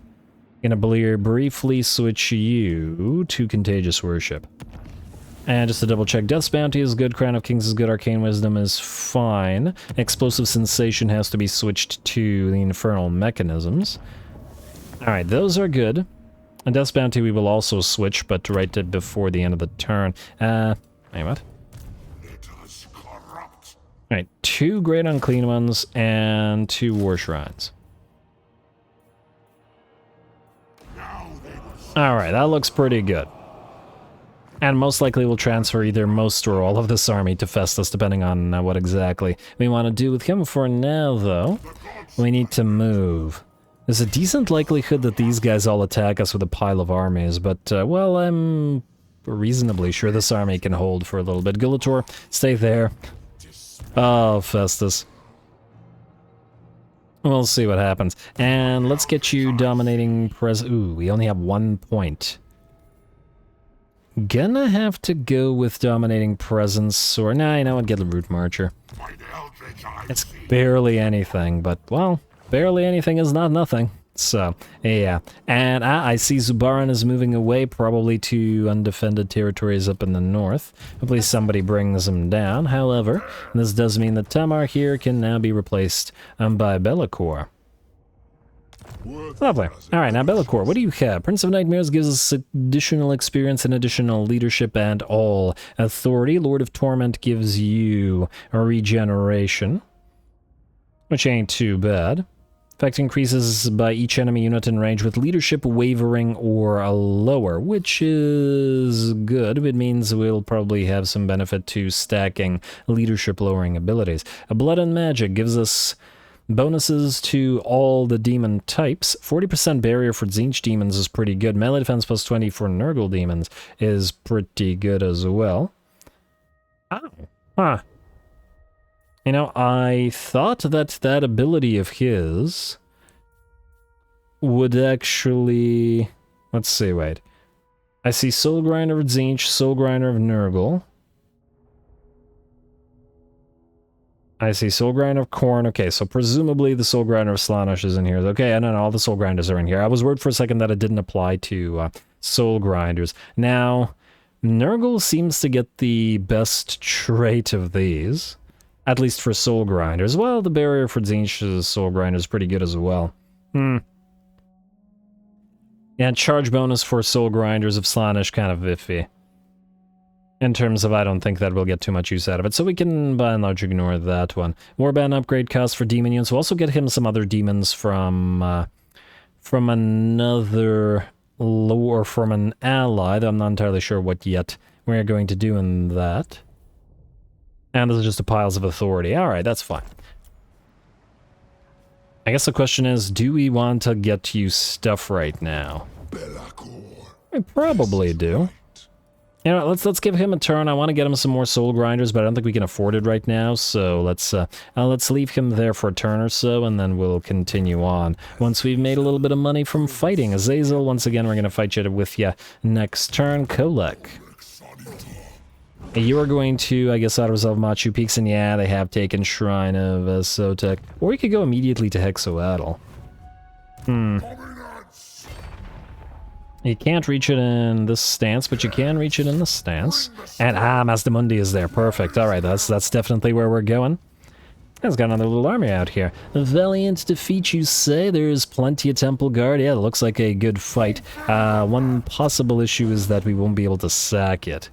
Going to briefly switch you to Contagious Worship. And just to double check, Death's Bounty is good, Crown of Kings is good, Arcane Wisdom is fine. Explosive Sensation has to be switched to the Infernal Mechanisms. Alright, those are good. And Death's Bounty we will also switch, but right before the end of the turn. Wait, what? Alright, 2 Great Unclean Ones and 2 War Shrines. Alright, that looks pretty good. And most likely we'll transfer either most or all of this army to Festus, depending on what exactly we want to do with him. For now, though, we need to move. There's a decent likelihood that these guys all attack us with a pile of armies, but, well, I'm reasonably sure this army can hold for a little bit. Gulator, stay there. Oh, Festus. We'll see what happens. And let's get you dominating Ooh, we only have 1 point. Gonna have to go with Dominating Presence, or nah, you know what, get the Root Marcher. It's barely anything, but, well... Barely anything is not nothing. So, yeah. And I see Zubaran is moving away, probably to undefended territories up in the north. Hopefully somebody brings him down. However, this does mean that Tamar here can now be replaced by Be'lakor. Lovely. Alright, now Bellicor, what do you have? Prince of Nightmares gives us additional experience and additional leadership and all authority. Lord of Torment gives you a regeneration, which ain't too bad. Effect increases by each enemy unit in range with leadership wavering or a lower, which is good. It means we'll probably have some benefit to stacking leadership lowering abilities. A Blood and Magic gives us bonuses to all the demon types. 40% barrier for Tzeentch demons is pretty good. Melee defense plus 20 for Nurgle demons is pretty good as well. Oh. Huh. You know, I thought that that ability of his would actually... Let's see, wait. I see Soul Grinder of Tzeentch, Soul Grinder of Nurgle. I see Soul Grinder of Khorne. Okay, so presumably the Soul Grinder of Slaanesh is in here. Okay, I don't know, all the Soul Grinders are in here. I was worried for a second that it didn't apply to Soul Grinders. Now, Nurgle seems to get the best trait of these, at least for Soul Grinders. Well, the barrier for Tzeentch's Soul Grinder is pretty good as well. And charge bonus for Soul Grinders of Slaanesh kind of iffy. In terms of, I don't think that we'll get too much use out of it, so we can, by and large, ignore that one. Warband upgrade cost for demon units. We'll also get him some other demons from another lore, from an ally, though I'm not entirely sure what yet we're going to do in that. And this is just a piles of authority. Alright, that's fine. I guess the question is, do we want to get you stuff right now? We probably do. You know, let's give him a turn. I want to get him some more Soul Grinders, but I don't think we can afford it right now, so let's leave him there for a turn or so, and then we'll continue on. Once we've made a little bit of money from fighting Azazel, once again, we're going to fight you with you next turn. Kolek. You are going to, I guess, auto-resolve Machu Picchu, and yeah, they have taken Shrine of Sotek. Or you could go immediately to Hexoatl. You can't reach it in this stance, but you can reach it in this stance. And, Mazdamundi is there. Perfect. Alright, that's definitely where we're going. He's got another little army out here. A valiant defeat, you say? There's plenty of Temple Guard. Yeah, it looks like a good fight. One possible issue is that we won't be able to sack it.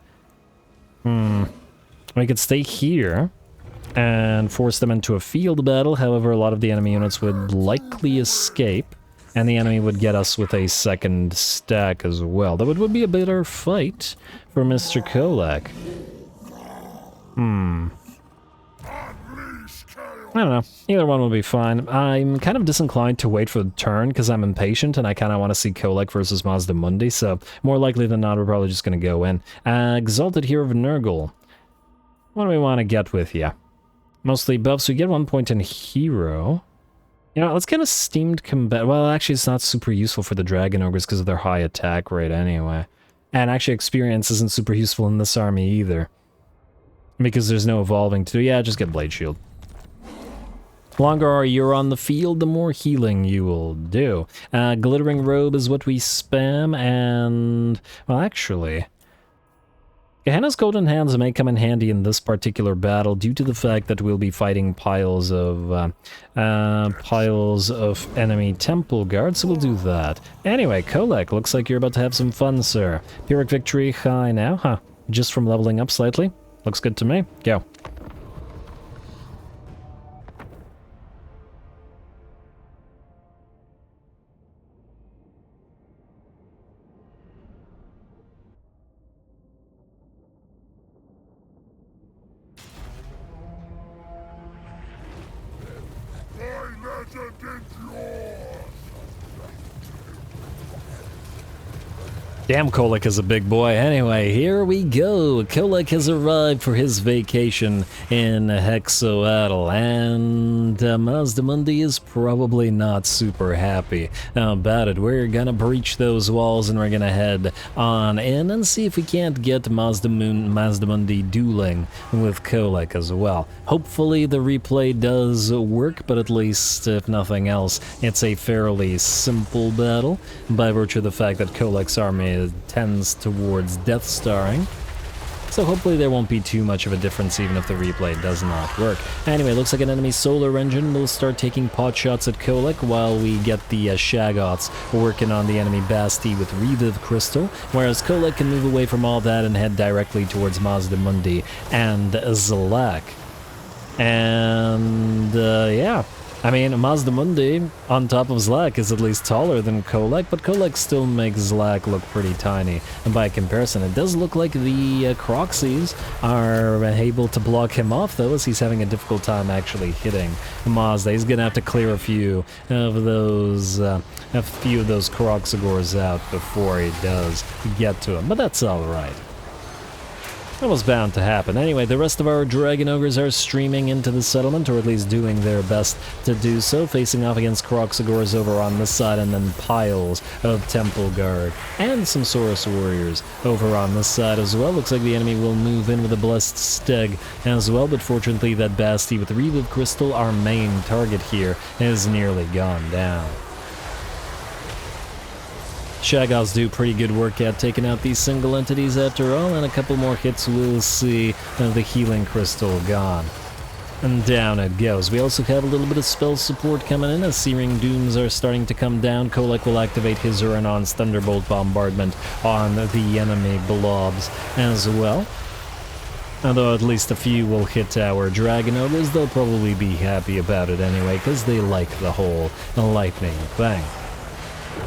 We could stay here and force them into a field battle. However, a lot of the enemy units would likely escape, and the enemy would get us with a second stack as well. Though it would be a better fight for Mr. Kolek. I don't know. Either one will be fine. I'm kind of disinclined to wait for the turn because I'm impatient and I kind of want to see Kolek versus Mazdamundi, so more likely than not, we're probably just going to go in. Exalted Hero of Nurgle. What do we want to get with you? Mostly buffs. We get 1 point in Hero. You know, let's get a Steamed Combat. Well, actually, it's not super useful for the Dragon Ogres because of their high attack rate anyway. And actually, experience isn't super useful in this army either, because there's no evolving to do. Yeah, just get Blade Shield. The longer you're on the field, the more healing you will do. Glittering Robe is what we spam, and... well, actually... Gehenna's Golden Hands may come in handy in this particular battle due to the fact that we'll be fighting piles of enemy temple guards, so we'll do that. Anyway, Kolek, looks like you're about to have some fun, sir. Pyrrhic Victory high now, huh? Just from leveling up slightly? Looks good to me. Go. Damn, Kolek is a big boy. Anyway, here we go. Kolek has arrived for his vacation in Hexoatl, and Mazdamundi is probably not super happy about it. We're gonna breach those walls, and we're gonna head on in and see if we can't get Mazdamundi dueling with Kolek as well. Hopefully the replay does work, but at least, if nothing else, it's a fairly simple battle, by virtue of the fact that Kolek's army tends towards Death Starring. so hopefully there won't be too much of a difference even if the replay does not work. Anyway, looks like an enemy solar engine will start taking pot shots at Kolek while we get the Shaggoths working on the enemy Basti with Reviv Crystal, whereas Kolek can move away from all that and head directly towards Mazdamundi and Zalak. And yeah, I mean, Mazdamundi on top of Zlak is at least taller than Kolek, but Kolek still makes Zlak look pretty tiny. And by comparison, it does look like the Croxies are able to block him off, though, as he's having a difficult time actually hitting Mazda. He's gonna have to clear a few of those Croxigors out before he does get to him, but that's alright. That was bound to happen. Anyway, the rest of our Dragon Ogres are streaming into the settlement, or at least doing their best to do so, facing off against Croxigors over on this side, and then piles of Temple Guard, and some Saurus Warriors over on this side as well. Looks like the enemy will move in with a Blessed Steg as well, but fortunately that Basti with the Reviv Crystal, our main target here, is nearly gone down. Shaggoths do pretty good work at taking out these single entities after all, and a couple more hits we'll see the healing crystal gone. And down it goes. We also have a little bit of spell support coming in as Searing Dooms are starting to come down. Kolek will activate his Uranon's Thunderbolt Bombardment on the enemy blobs as well. Although at least a few will hit our Dragon Ogres, they'll probably be happy about it anyway, because they like the whole lightning thing.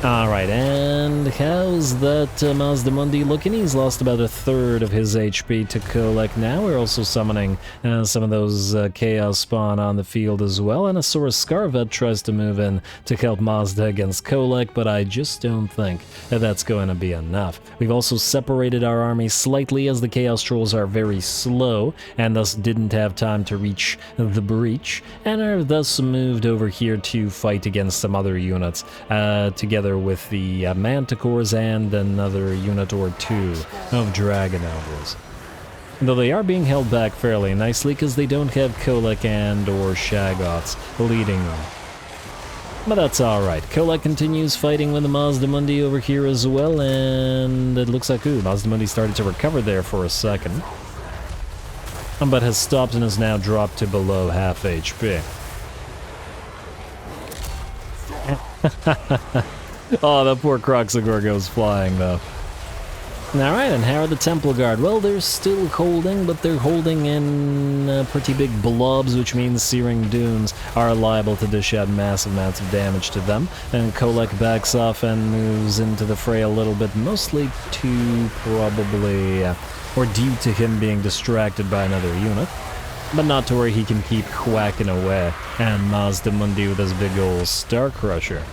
Alright, and how's that Mazdamundi looking? He's lost about a third of his HP to Kolek now. We're also summoning some of those Chaos Spawn on the field as well, and a Saurus Scarvet tries to move in to help Mazda against Kolek, but I just don't think that's going to be enough. We've also separated our army slightly as the Chaos Trolls are very slow, and thus didn't have time to reach the breach, and are thus moved over here to fight against some other units, together with the Manticores and another unit or two of Dragon Ogres. Though they are being held back fairly nicely because they don't have Kolek and or Shaggoths leading them. But that's alright. Kolek continues fighting with the Mazdamundi over here as well, and it looks like, ooh, Mazdamundi started to recover there for a second, but has stopped and has now dropped to below half HP. Oh, that poor Croxigor goes flying, though. Alright, and how are the Temple Guard? Well, they're still holding, but they're holding in pretty big blobs, which means Searing Dooms are liable to dish out massive amounts of damage to them. And Kolek backs off and moves into the fray a little bit, mostly to probably, or due to him being distracted by another unit. But not to where he can keep whacking away, and Mazdamundi with his big ol' Star Crusher.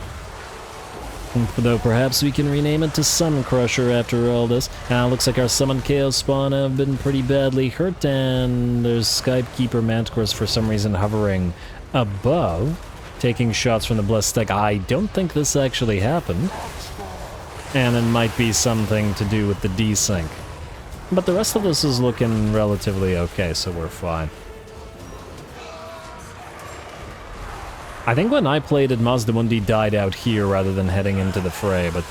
Though perhaps we can rename it to Sun Crusher after all this. Looks like our summoned Chaos Spawn have been pretty badly hurt, and there's Skypekeeper Manticores for some reason hovering above, taking shots from the Blessed Steg. I don't think this actually happened, and it might be something to do with the desync. But the rest of this is looking relatively okay, so we're fine. I think when I played it, Mazdamundi died out here rather than heading into the fray, but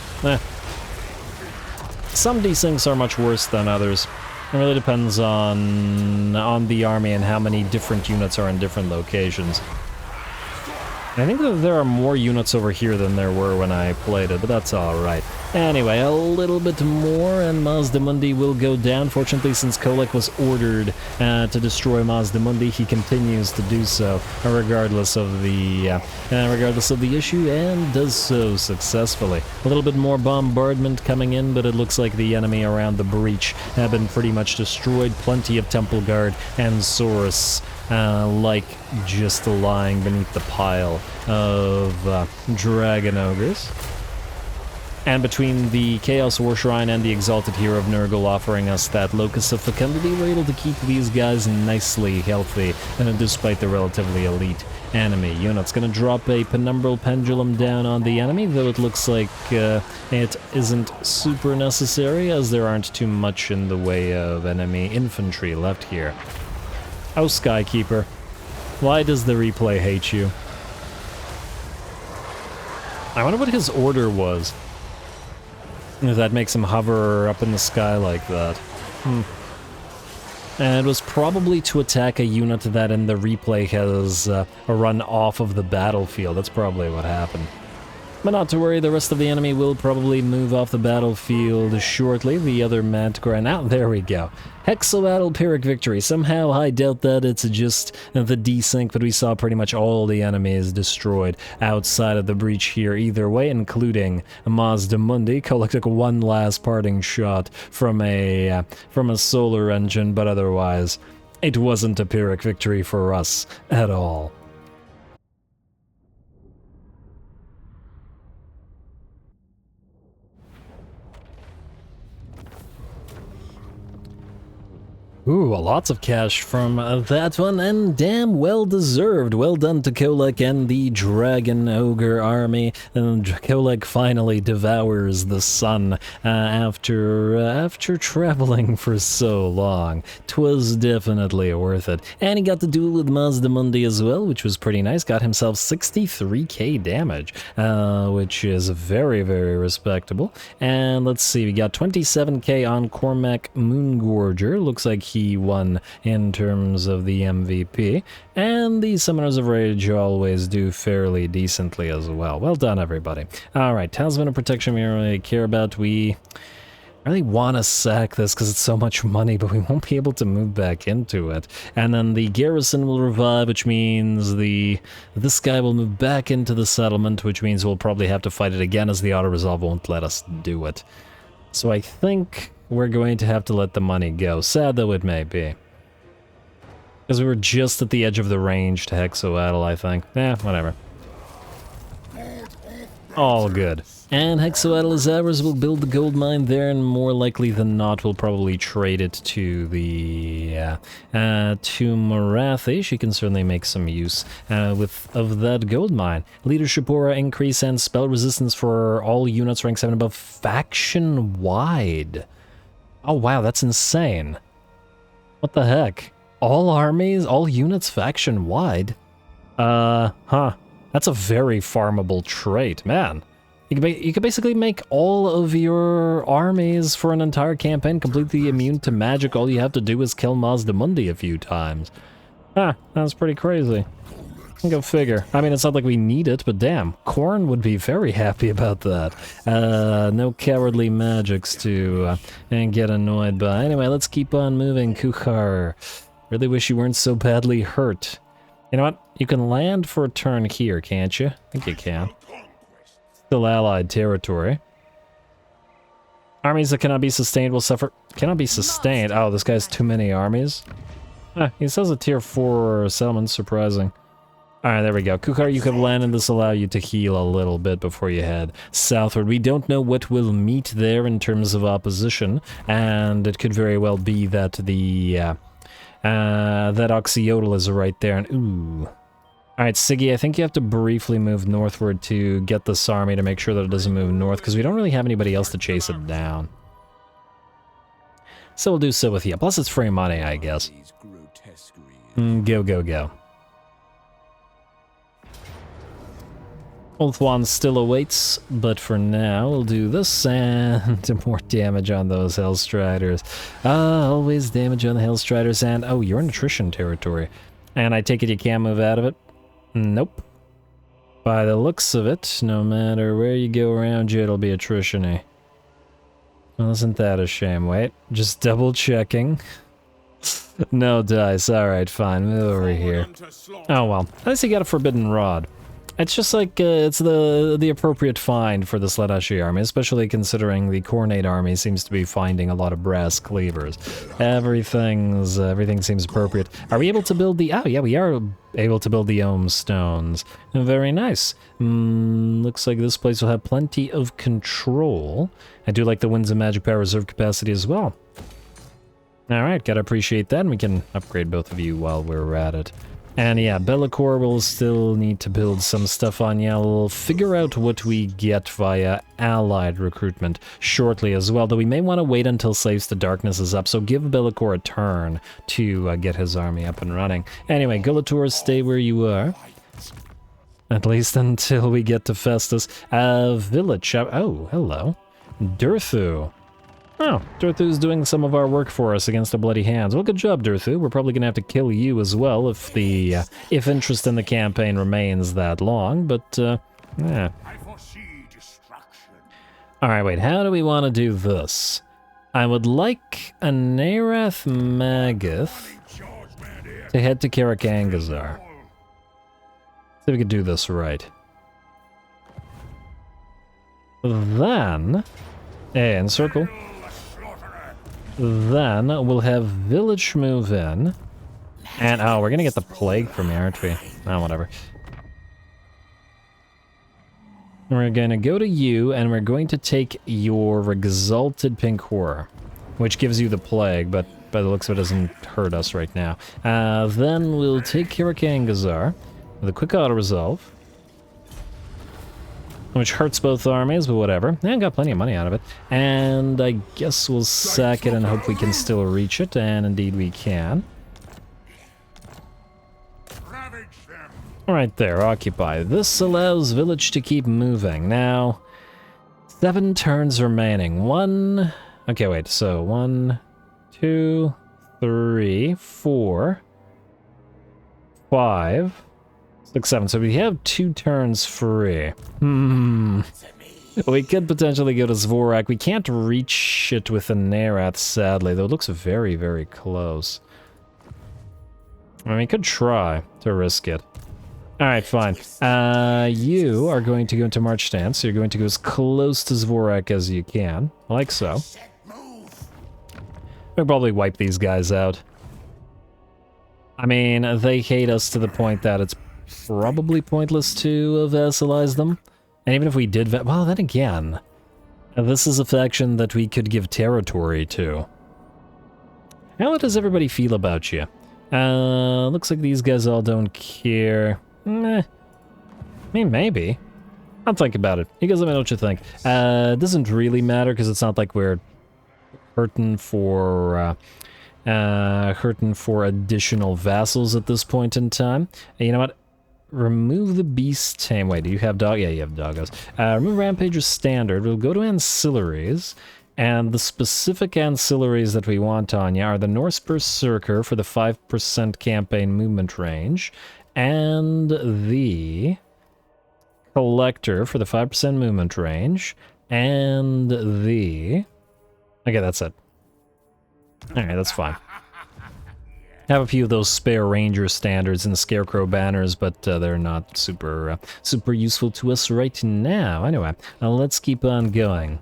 some desyncs are much worse than others. It really depends on the army and how many different units are in different locations. I think that there are more units over here than there were when I played it, but that's alright. Anyway, a little bit more and Mazdamundi will go down. Fortunately, since Kolek was ordered to destroy Mazdamundi, he continues to do so, regardless of the issue, and does so successfully. A little bit more bombardment coming in, but it looks like the enemy around the breach have been pretty much destroyed. Plenty of Temple Guard and Saurus like just lying beneath the pile of Dragon Ogres. And between the Chaos War Shrine and the Exalted Hero of Nurgle offering us that Locus of Fecundity, we're able to keep these guys nicely healthy, despite the relatively elite enemy units. Gonna drop a Penumbral Pendulum down on the enemy, though it looks like it isn't super necessary, as there aren't too much in the way of enemy infantry left here. Oh, Skykeeper. Why does the replay hate you? I wonder what his order was. If that makes him hover up in the sky like that. And it was probably to attack a unit that in the replay has run off of the battlefield. That's probably what happened. But not to worry, the rest of the enemy will probably move off the battlefield shortly. The other Manticore, and out there we go. Hexoatl Pyrrhic victory. Somehow I doubt that it's just the desync, but we saw pretty much all the enemies destroyed outside of the breach here either way, including Mazda Mundi. Kolek took one last parting shot from a solar engine, but otherwise it wasn't a Pyrrhic victory for us at all. Ooh, lots of cash from that one, and damn well deserved. Well done to Kolek and the Dragon Ogre army. And Kolek finally devours the sun after traveling for so long. 'Twas definitely worth it. And he got to duel with Mazda Mundi as well, which was pretty nice. Got himself 63k damage, which is very, very respectable. And let's see, we got 27k on Cormac Moongorger. Looks like he won in terms of the MVP, and the Summoners of Rage always do fairly decently as well. Well done, everybody. Alright, Talisman of Protection we don't really care about. We really want to sack this because it's so much money, but we won't be able to move back into it. And then the Garrison will revive, which means this guy will move back into the settlement, which means we'll probably have to fight it again as the auto-resolve won't let us do it. So I think we're going to have to let the money go, sad though it may be. Because we were just at the edge of the range to Hexoatl, I think. Whatever. All good. And Hexoatl is ours. We'll build the gold mine there, and more likely than not, we'll probably trade it to the to Morathi. She can certainly make some use of that gold mine. Leadership aura increase and spell resistance for all units rank 7 above faction wide. Oh wow, that's insane. What the heck? All armies, all units faction wide? That's a very farmable trait, man. You could basically make all of your armies for an entire campaign completely immune to magic. All you have to do is kill Mazda Mundi a few times. That's pretty crazy. Go figure. I mean, it's not like we need it, but damn, Korn would be very happy about that. No cowardly magics to get annoyed by. Anyway, let's keep on moving, Kuchar. Really wish you weren't so badly hurt. You know what? You can land for a turn here, can't you? I think you can. Still allied territory. Armies that cannot be sustained will suffer... Cannot be sustained? Oh, this guy has too many armies? He says a tier 4 settlement, surprising. Alright, there we go. Kuchar, you could land, and this allow you to heal a little bit before you head southward. We don't know what will meet there in terms of opposition, and it could very well be that the that Hexoatl is right there, and ooh. Alright, Siggy, I think you have to briefly move northward to get this army to make sure that it doesn't move north, because we don't really have anybody else to chase it down. So we'll do so with you. Plus it's free money, I guess. Go. Ulthuan still awaits, but for now we'll do this and more damage on those Hellstriders. Always damage on the Hellstriders, and oh, you're in attrition territory. And I take it you can't move out of it? Nope. By the looks of it, no matter where you go around you, it'll be attrition-y. Well, isn't that a shame? Wait, just double checking. No dice, alright, fine, move over here. Oh well, at least you got a Forbidden Rod. It's just like, it's the appropriate find for the Sladashi army, especially considering the Khornate army seems to be finding a lot of brass cleavers. Everything seems appropriate. Are we able to build the... Oh yeah, we are able to build the Ohm Stones. Very nice. Looks like this place will have plenty of control. I do like the Winds of Magic Power reserve capacity as well. Alright, gotta appreciate that, and we can upgrade both of you while we're at it. And yeah, Bellicor will still need to build some stuff on. Yeah, we'll figure out what we get via allied recruitment shortly as well, though we may want to wait until Slaves to Darkness is up, so give Bellicor a turn to get his army up and running. Anyway, Gulator, stay where you are. At least until we get to Festus. Village, oh, hello. Durthu. Oh, Durthu's doing some of our work for us against the Bloody Hands. Well, good job, Durthu. We're probably gonna have to kill you as well if the if interest in the campaign remains that long. But yeah. I foresee destruction. All right, wait. How do we want to do this? I would like a Narath Magath to head to Karakangazar. See if we can do this right. Then, and circle. Then we'll have Village move in. And, oh, we're gonna get the Plague from here, aren't we? Oh, whatever. We're gonna go to you, and we're going to take your Exalted Pink Horror, which gives you the Plague, but by the looks of it doesn't hurt us right now. Then we'll take Karakangazar with a quick auto-resolve, which hurts both armies, but whatever. I got plenty of money out of it. And I guess we'll sack it and hope we can still reach it, and indeed we can. Ravage them. Alright there, occupy. This allows village to keep moving. Now, 7 turns remaining. 1... Okay, wait, so 1, 2, 3, 4, 5, 6, 7. So we have 2 turns free. We could potentially go to Zvorak. We can't reach it with a Narath, sadly, though it looks very, very close. I mean, we could try to risk it. Alright, fine. You are going to go into March Stance, so you're going to go as close to Zvorak as you can. Like so. We'll probably wipe these guys out. I mean, they hate us to the point that it's probably pointless to vassalize them. And even if we did, well, then again, this is a faction that we could give territory to. How does everybody feel about you? Looks like these guys all don't care. Meh. I mean, maybe. I'll think about it. You guys let me know what you think. It doesn't really matter because it's not like we're hurting for additional vassals at this point in time. You know what? Remove the beast tame. Wait, do you have dog? Yeah, you have doggos. Remove Rampager standard. We'll go to ancillaries. And the specific ancillaries that we want on you are the Norse Berserker for the 5% campaign movement range, and the Collector for the 5% movement range, and the... Okay, that's it. Alright, that's fine. Have a few of those spare Ranger standards and Scarecrow banners, but they're not super useful to us right now. Anyway, let's keep on going.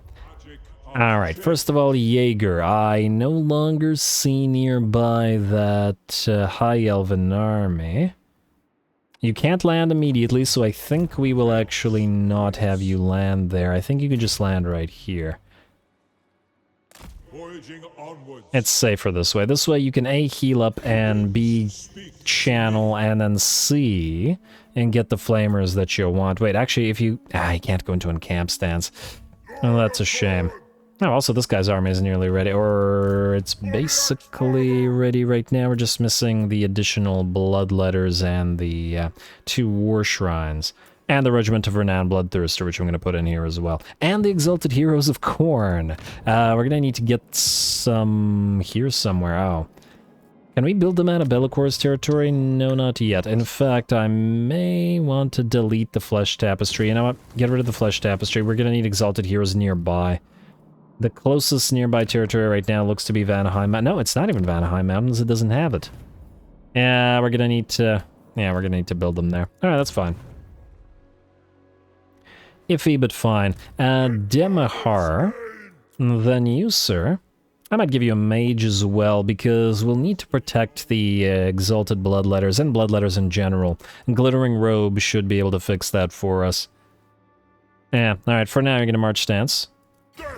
Alright, first of all, Jaeger. I no longer see nearby that High Elven army. You can't land immediately, so I think we will actually not have you land there. I think you could just land right here. Voyaging onwards. It's safer this way. This way you can A, heal up, and B, channel, and then C, and get the flamers that you want. Wait, actually, if you... you can't go into an camp stance. Oh, that's a shame. Oh, also, this guy's army is nearly ready, or it's basically ready right now. We're just missing the additional bloodletters and the 2 war shrines. And the Regiment of Renowned Bloodthirster, which I'm going to put in here as well. And the Exalted Heroes of Khorne. We're going to need to get some here somewhere. Oh. Can we build them out of Bellacor's territory? No, not yet. In fact, I may want to delete the Flesh Tapestry. You know what? Get rid of the Flesh Tapestry. We're going to need Exalted Heroes nearby. The closest nearby territory right now looks to be Vanaheim Mountains. No, it's not even Vanaheim Mountains. It doesn't have it. Yeah, we're going to need to... Yeah, we're going to need to build them there. Alright, that's fine. Iffy, but fine. Demahar. Then you, sir. I might give you a mage as well, because we'll need to protect the Exalted Bloodletters, and Bloodletters in general. And Glittering Robe should be able to fix that for us. Yeah, alright, for now you're going to March Stance.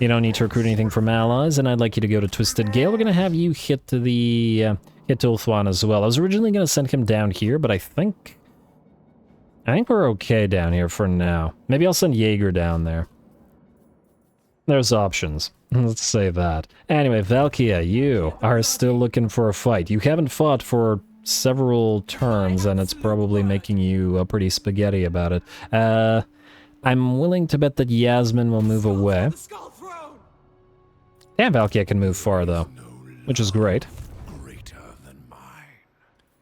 You don't need to recruit anything from allies, and I'd like you to go to Twisted Gale. We're going to have you hit the... hit Ulthuan as well. I was originally going to send him down here, but I think we're okay down here for now. Maybe I'll send Jaeger down there. There's options. Let's say that. Anyway, Valkia, you are still looking for a fight. You haven't fought for several turns, and it's probably making you pretty spaghetti about it. I'm willing to bet that Yasmin will move away. Damn, Valkia can move far, though, which is great. Greater than mine.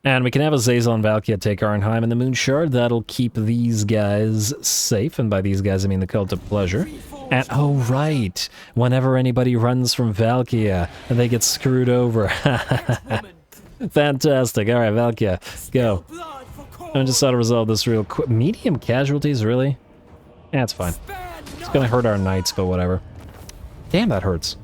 And we can have Azazel and Valkia take Arnheim and the Moon Shard. That'll keep these guys safe, and by these guys I mean the Cult of Pleasure. And, oh right, whenever anybody runs from Valkia, they get screwed over. Fantastic. Alright, Valkia, go. I'm just trying to resolve this real quick. Medium casualties, really? Yeah, it's fine. It's gonna hurt our knights, but whatever. Damn, that hurts.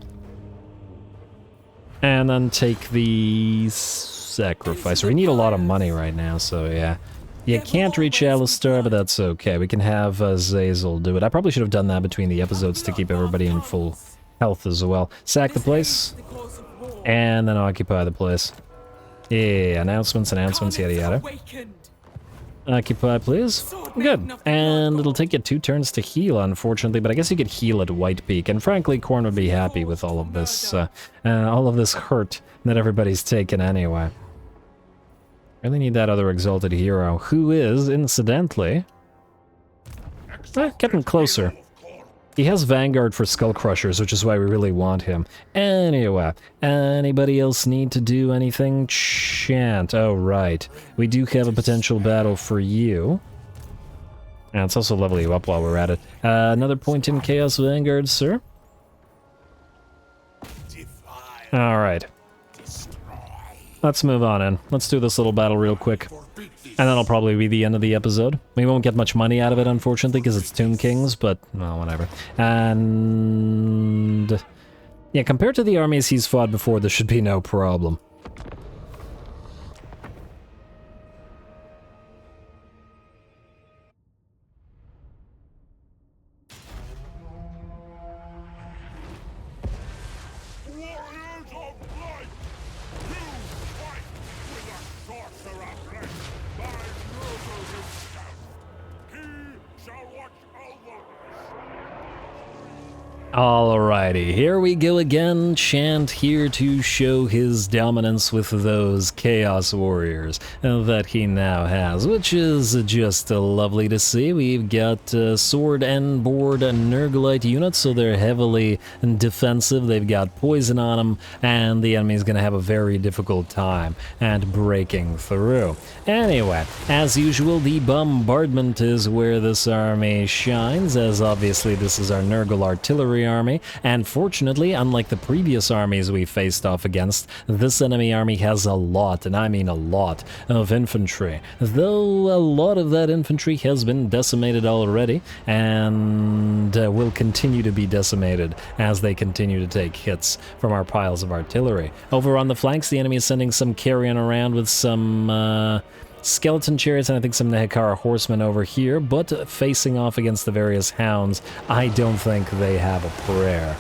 And then take the sacrifice. We need a lot of money right now, so yeah. You can't reach Alistar, but that's okay. We can have Zazel do it. I probably should have done that between the episodes to keep everybody in full health as well. Sack the place, and then occupy the place. Yeah, announcements, yada yada. Occupy, please. Good. And it'll take you 2 turns to heal, unfortunately, but I guess you could heal at White Peak. And frankly, Korn would be happy with all of this hurt that everybody's taken anyway. Really need that other exalted hero, who is, incidentally, getting closer. He has Vanguard for Skull Crushers, which is why we really want him. Anyway, anybody else need to do anything? Chant. Oh, right. We do have a potential battle for you. And let's also level you up while we're at it. Another point in Chaos Vanguard, sir? Alright. Let's move on in. Let's do this little battle real quick. And that'll probably be the end of the episode. We won't get much money out of it, unfortunately, because it's Tomb Kings, but, well, whatever. And... yeah, compared to the armies he's fought before, this should be no problem. Alrighty, here we go again. Chant here to show his dominance with those Chaos Warriors that he now has, which is just lovely to see. We've got sword and board Nurglite units, so they're heavily defensive. They've got poison on them, and the enemy's going to have a very difficult time at breaking through. Anyway, as usual, the bombardment is where this army shines, as obviously this is our Nurgle artillery army, and fortunately, unlike the previous armies we faced off against, this enemy army has a lot, and I mean a lot, of infantry, though a lot of that infantry has been decimated already, and will continue to be decimated as they continue to take hits from our piles of artillery. Over on the flanks, the enemy is sending some carrion around with some skeleton chariots and I think some Nehekara horsemen over here, but facing off against the various hounds, I don't think they have a prayer.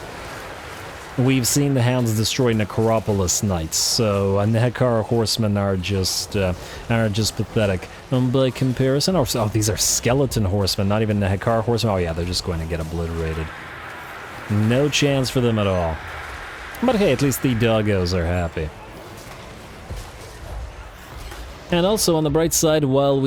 We've seen the hounds destroy Necropolis knights, so Nehekara horsemen are just pathetic. By comparison, oh, these are skeleton horsemen, not even Nehekara horsemen. Oh yeah, they're just going to get obliterated. No chance for them at all. But hey, at least the doggos are happy. And also on the bright side, while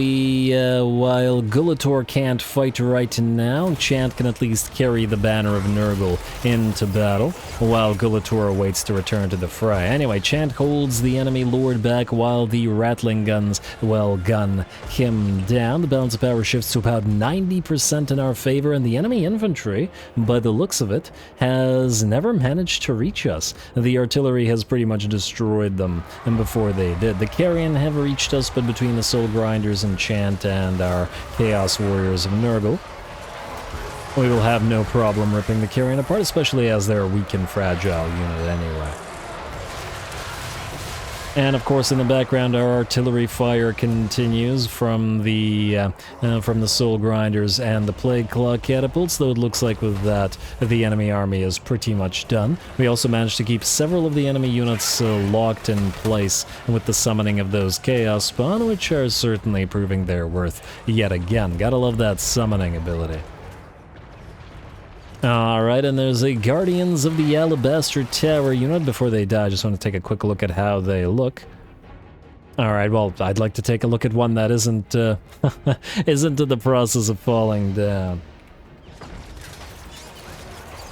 Gulator can't fight right now, Chant can at least carry the banner of Nurgle into battle, while Gulator awaits to return to the fray. Anyway, Chant holds the enemy lord back while the rattling guns, well, gun him down. The balance of power shifts to about 90% in our favor, and the enemy infantry, by the looks of it, has never managed to reach us. The artillery has pretty much destroyed them, and before they did. The carrion have reached us, but between the Soul Grinders and Chant and our Chaos Warriors of Nurgle, we will have no problem ripping the carrion apart, especially as they're a weak and fragile unit anyway. And of course, in the background, our artillery fire continues from the Soul Grinders and the Plague Claw catapults, though it looks like with that, the enemy army is pretty much done. We also managed to keep several of the enemy units locked in place with the summoning of those Chaos Spawn, which are certainly proving their worth yet again. Gotta love that summoning ability. Alright, and there's a Guardians of the Alabaster Tower unit. Before they die, I just want to take a quick look at how they look. Alright, well, I'd like to take a look at one that isn't in the process of falling down.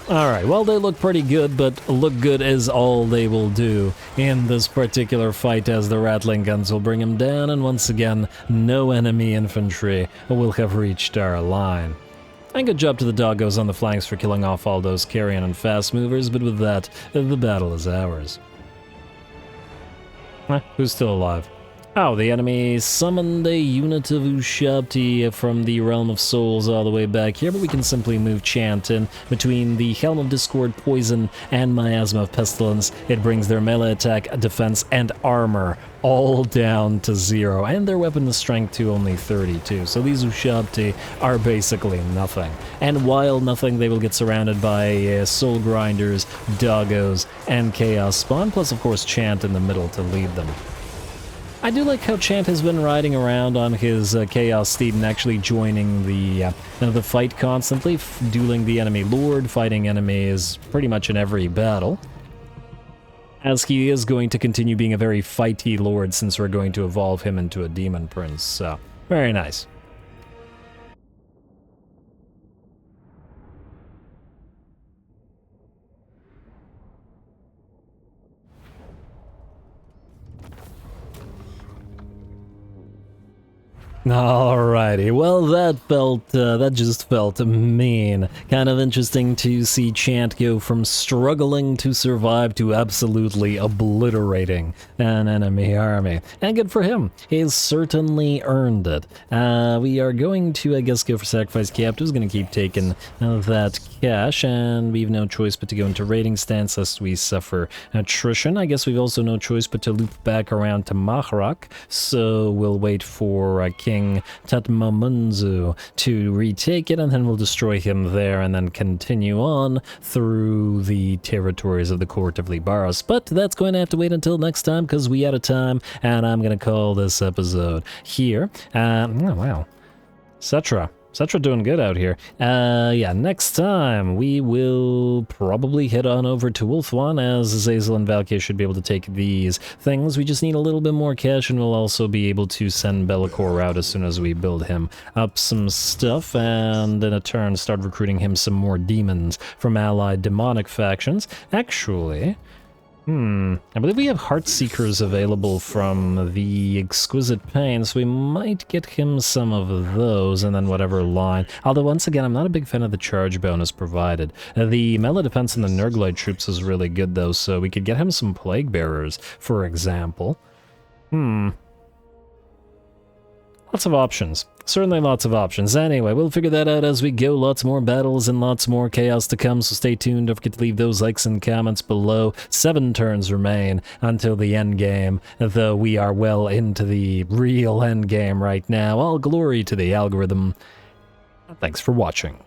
Alright, well they look pretty good, but look good is all they will do in this particular fight, as the rattling guns will bring him down, and once again, no enemy infantry will have reached our line. And good job to the doggos on the flanks for killing off all those carrion and fast movers, but with that, the battle is ours. Who's still alive? Oh, the enemy summoned a unit of Ushabti from the Realm of Souls all the way back here, but we can simply move Chant in between the Helm of Discord, Poison, and Miasma of Pestilence. It brings their melee attack, defense, and armor all down to 0, and their weapon strength to only 32. So these Ushabti are basically nothing. And while nothing, they will get surrounded by Soul Grinders, Doggos, and Chaos Spawn, plus of course Chant in the middle to lead them. I do like how Chant has been riding around on his Chaos Steed and actually joining the fight constantly, dueling the enemy lord, fighting enemies pretty much in every battle. As he is going to continue being a very fighty lord since we're going to evolve him into a demon prince, so very nice. Alrighty, well that just felt mean. Kind of interesting to see Chant go from struggling to survive to absolutely obliterating an enemy army. And good for him, he's certainly earned it. We are going to, I guess, go for Sacrifice Captives, gonna keep taking that cash, and we've no choice but to go into raiding stance lest we suffer attrition. I guess we've also no choice but to loop back around to Mahrak, so we'll wait for King Tatmamunzu to retake it, and then we'll destroy him there, and then continue on through the territories of the Court of Libaros. But that's going to have to wait until next time, because we out of time, and I'm going to call this episode here. Oh, wow. Cetra doing good out here. Yeah, next time we will probably head on over to Wolfwan, as Azazel and Valkyrie should be able to take these things. We just need a little bit more cash, and we'll also be able to send Be'lakor out as soon as we build him up some stuff, and in a turn start recruiting him some more demons from allied demonic factions. Actually, I believe we have Heartseekers available from the Exquisite Pain, so we might get him some of those, and then whatever line. Although, once again, I'm not a big fan of the charge bonus provided. The melee defense in the Nurglide troops is really good, though, so we could get him some Plague Bearers, for example. Lots of options. Certainly lots of options. Anyway, we'll figure that out as we go. Lots more battles and lots more chaos to come, so stay tuned. Don't forget to leave those likes and comments below. 7 turns remain until the end game, though we are well into the real end game right now. All glory to the algorithm. Thanks for watching.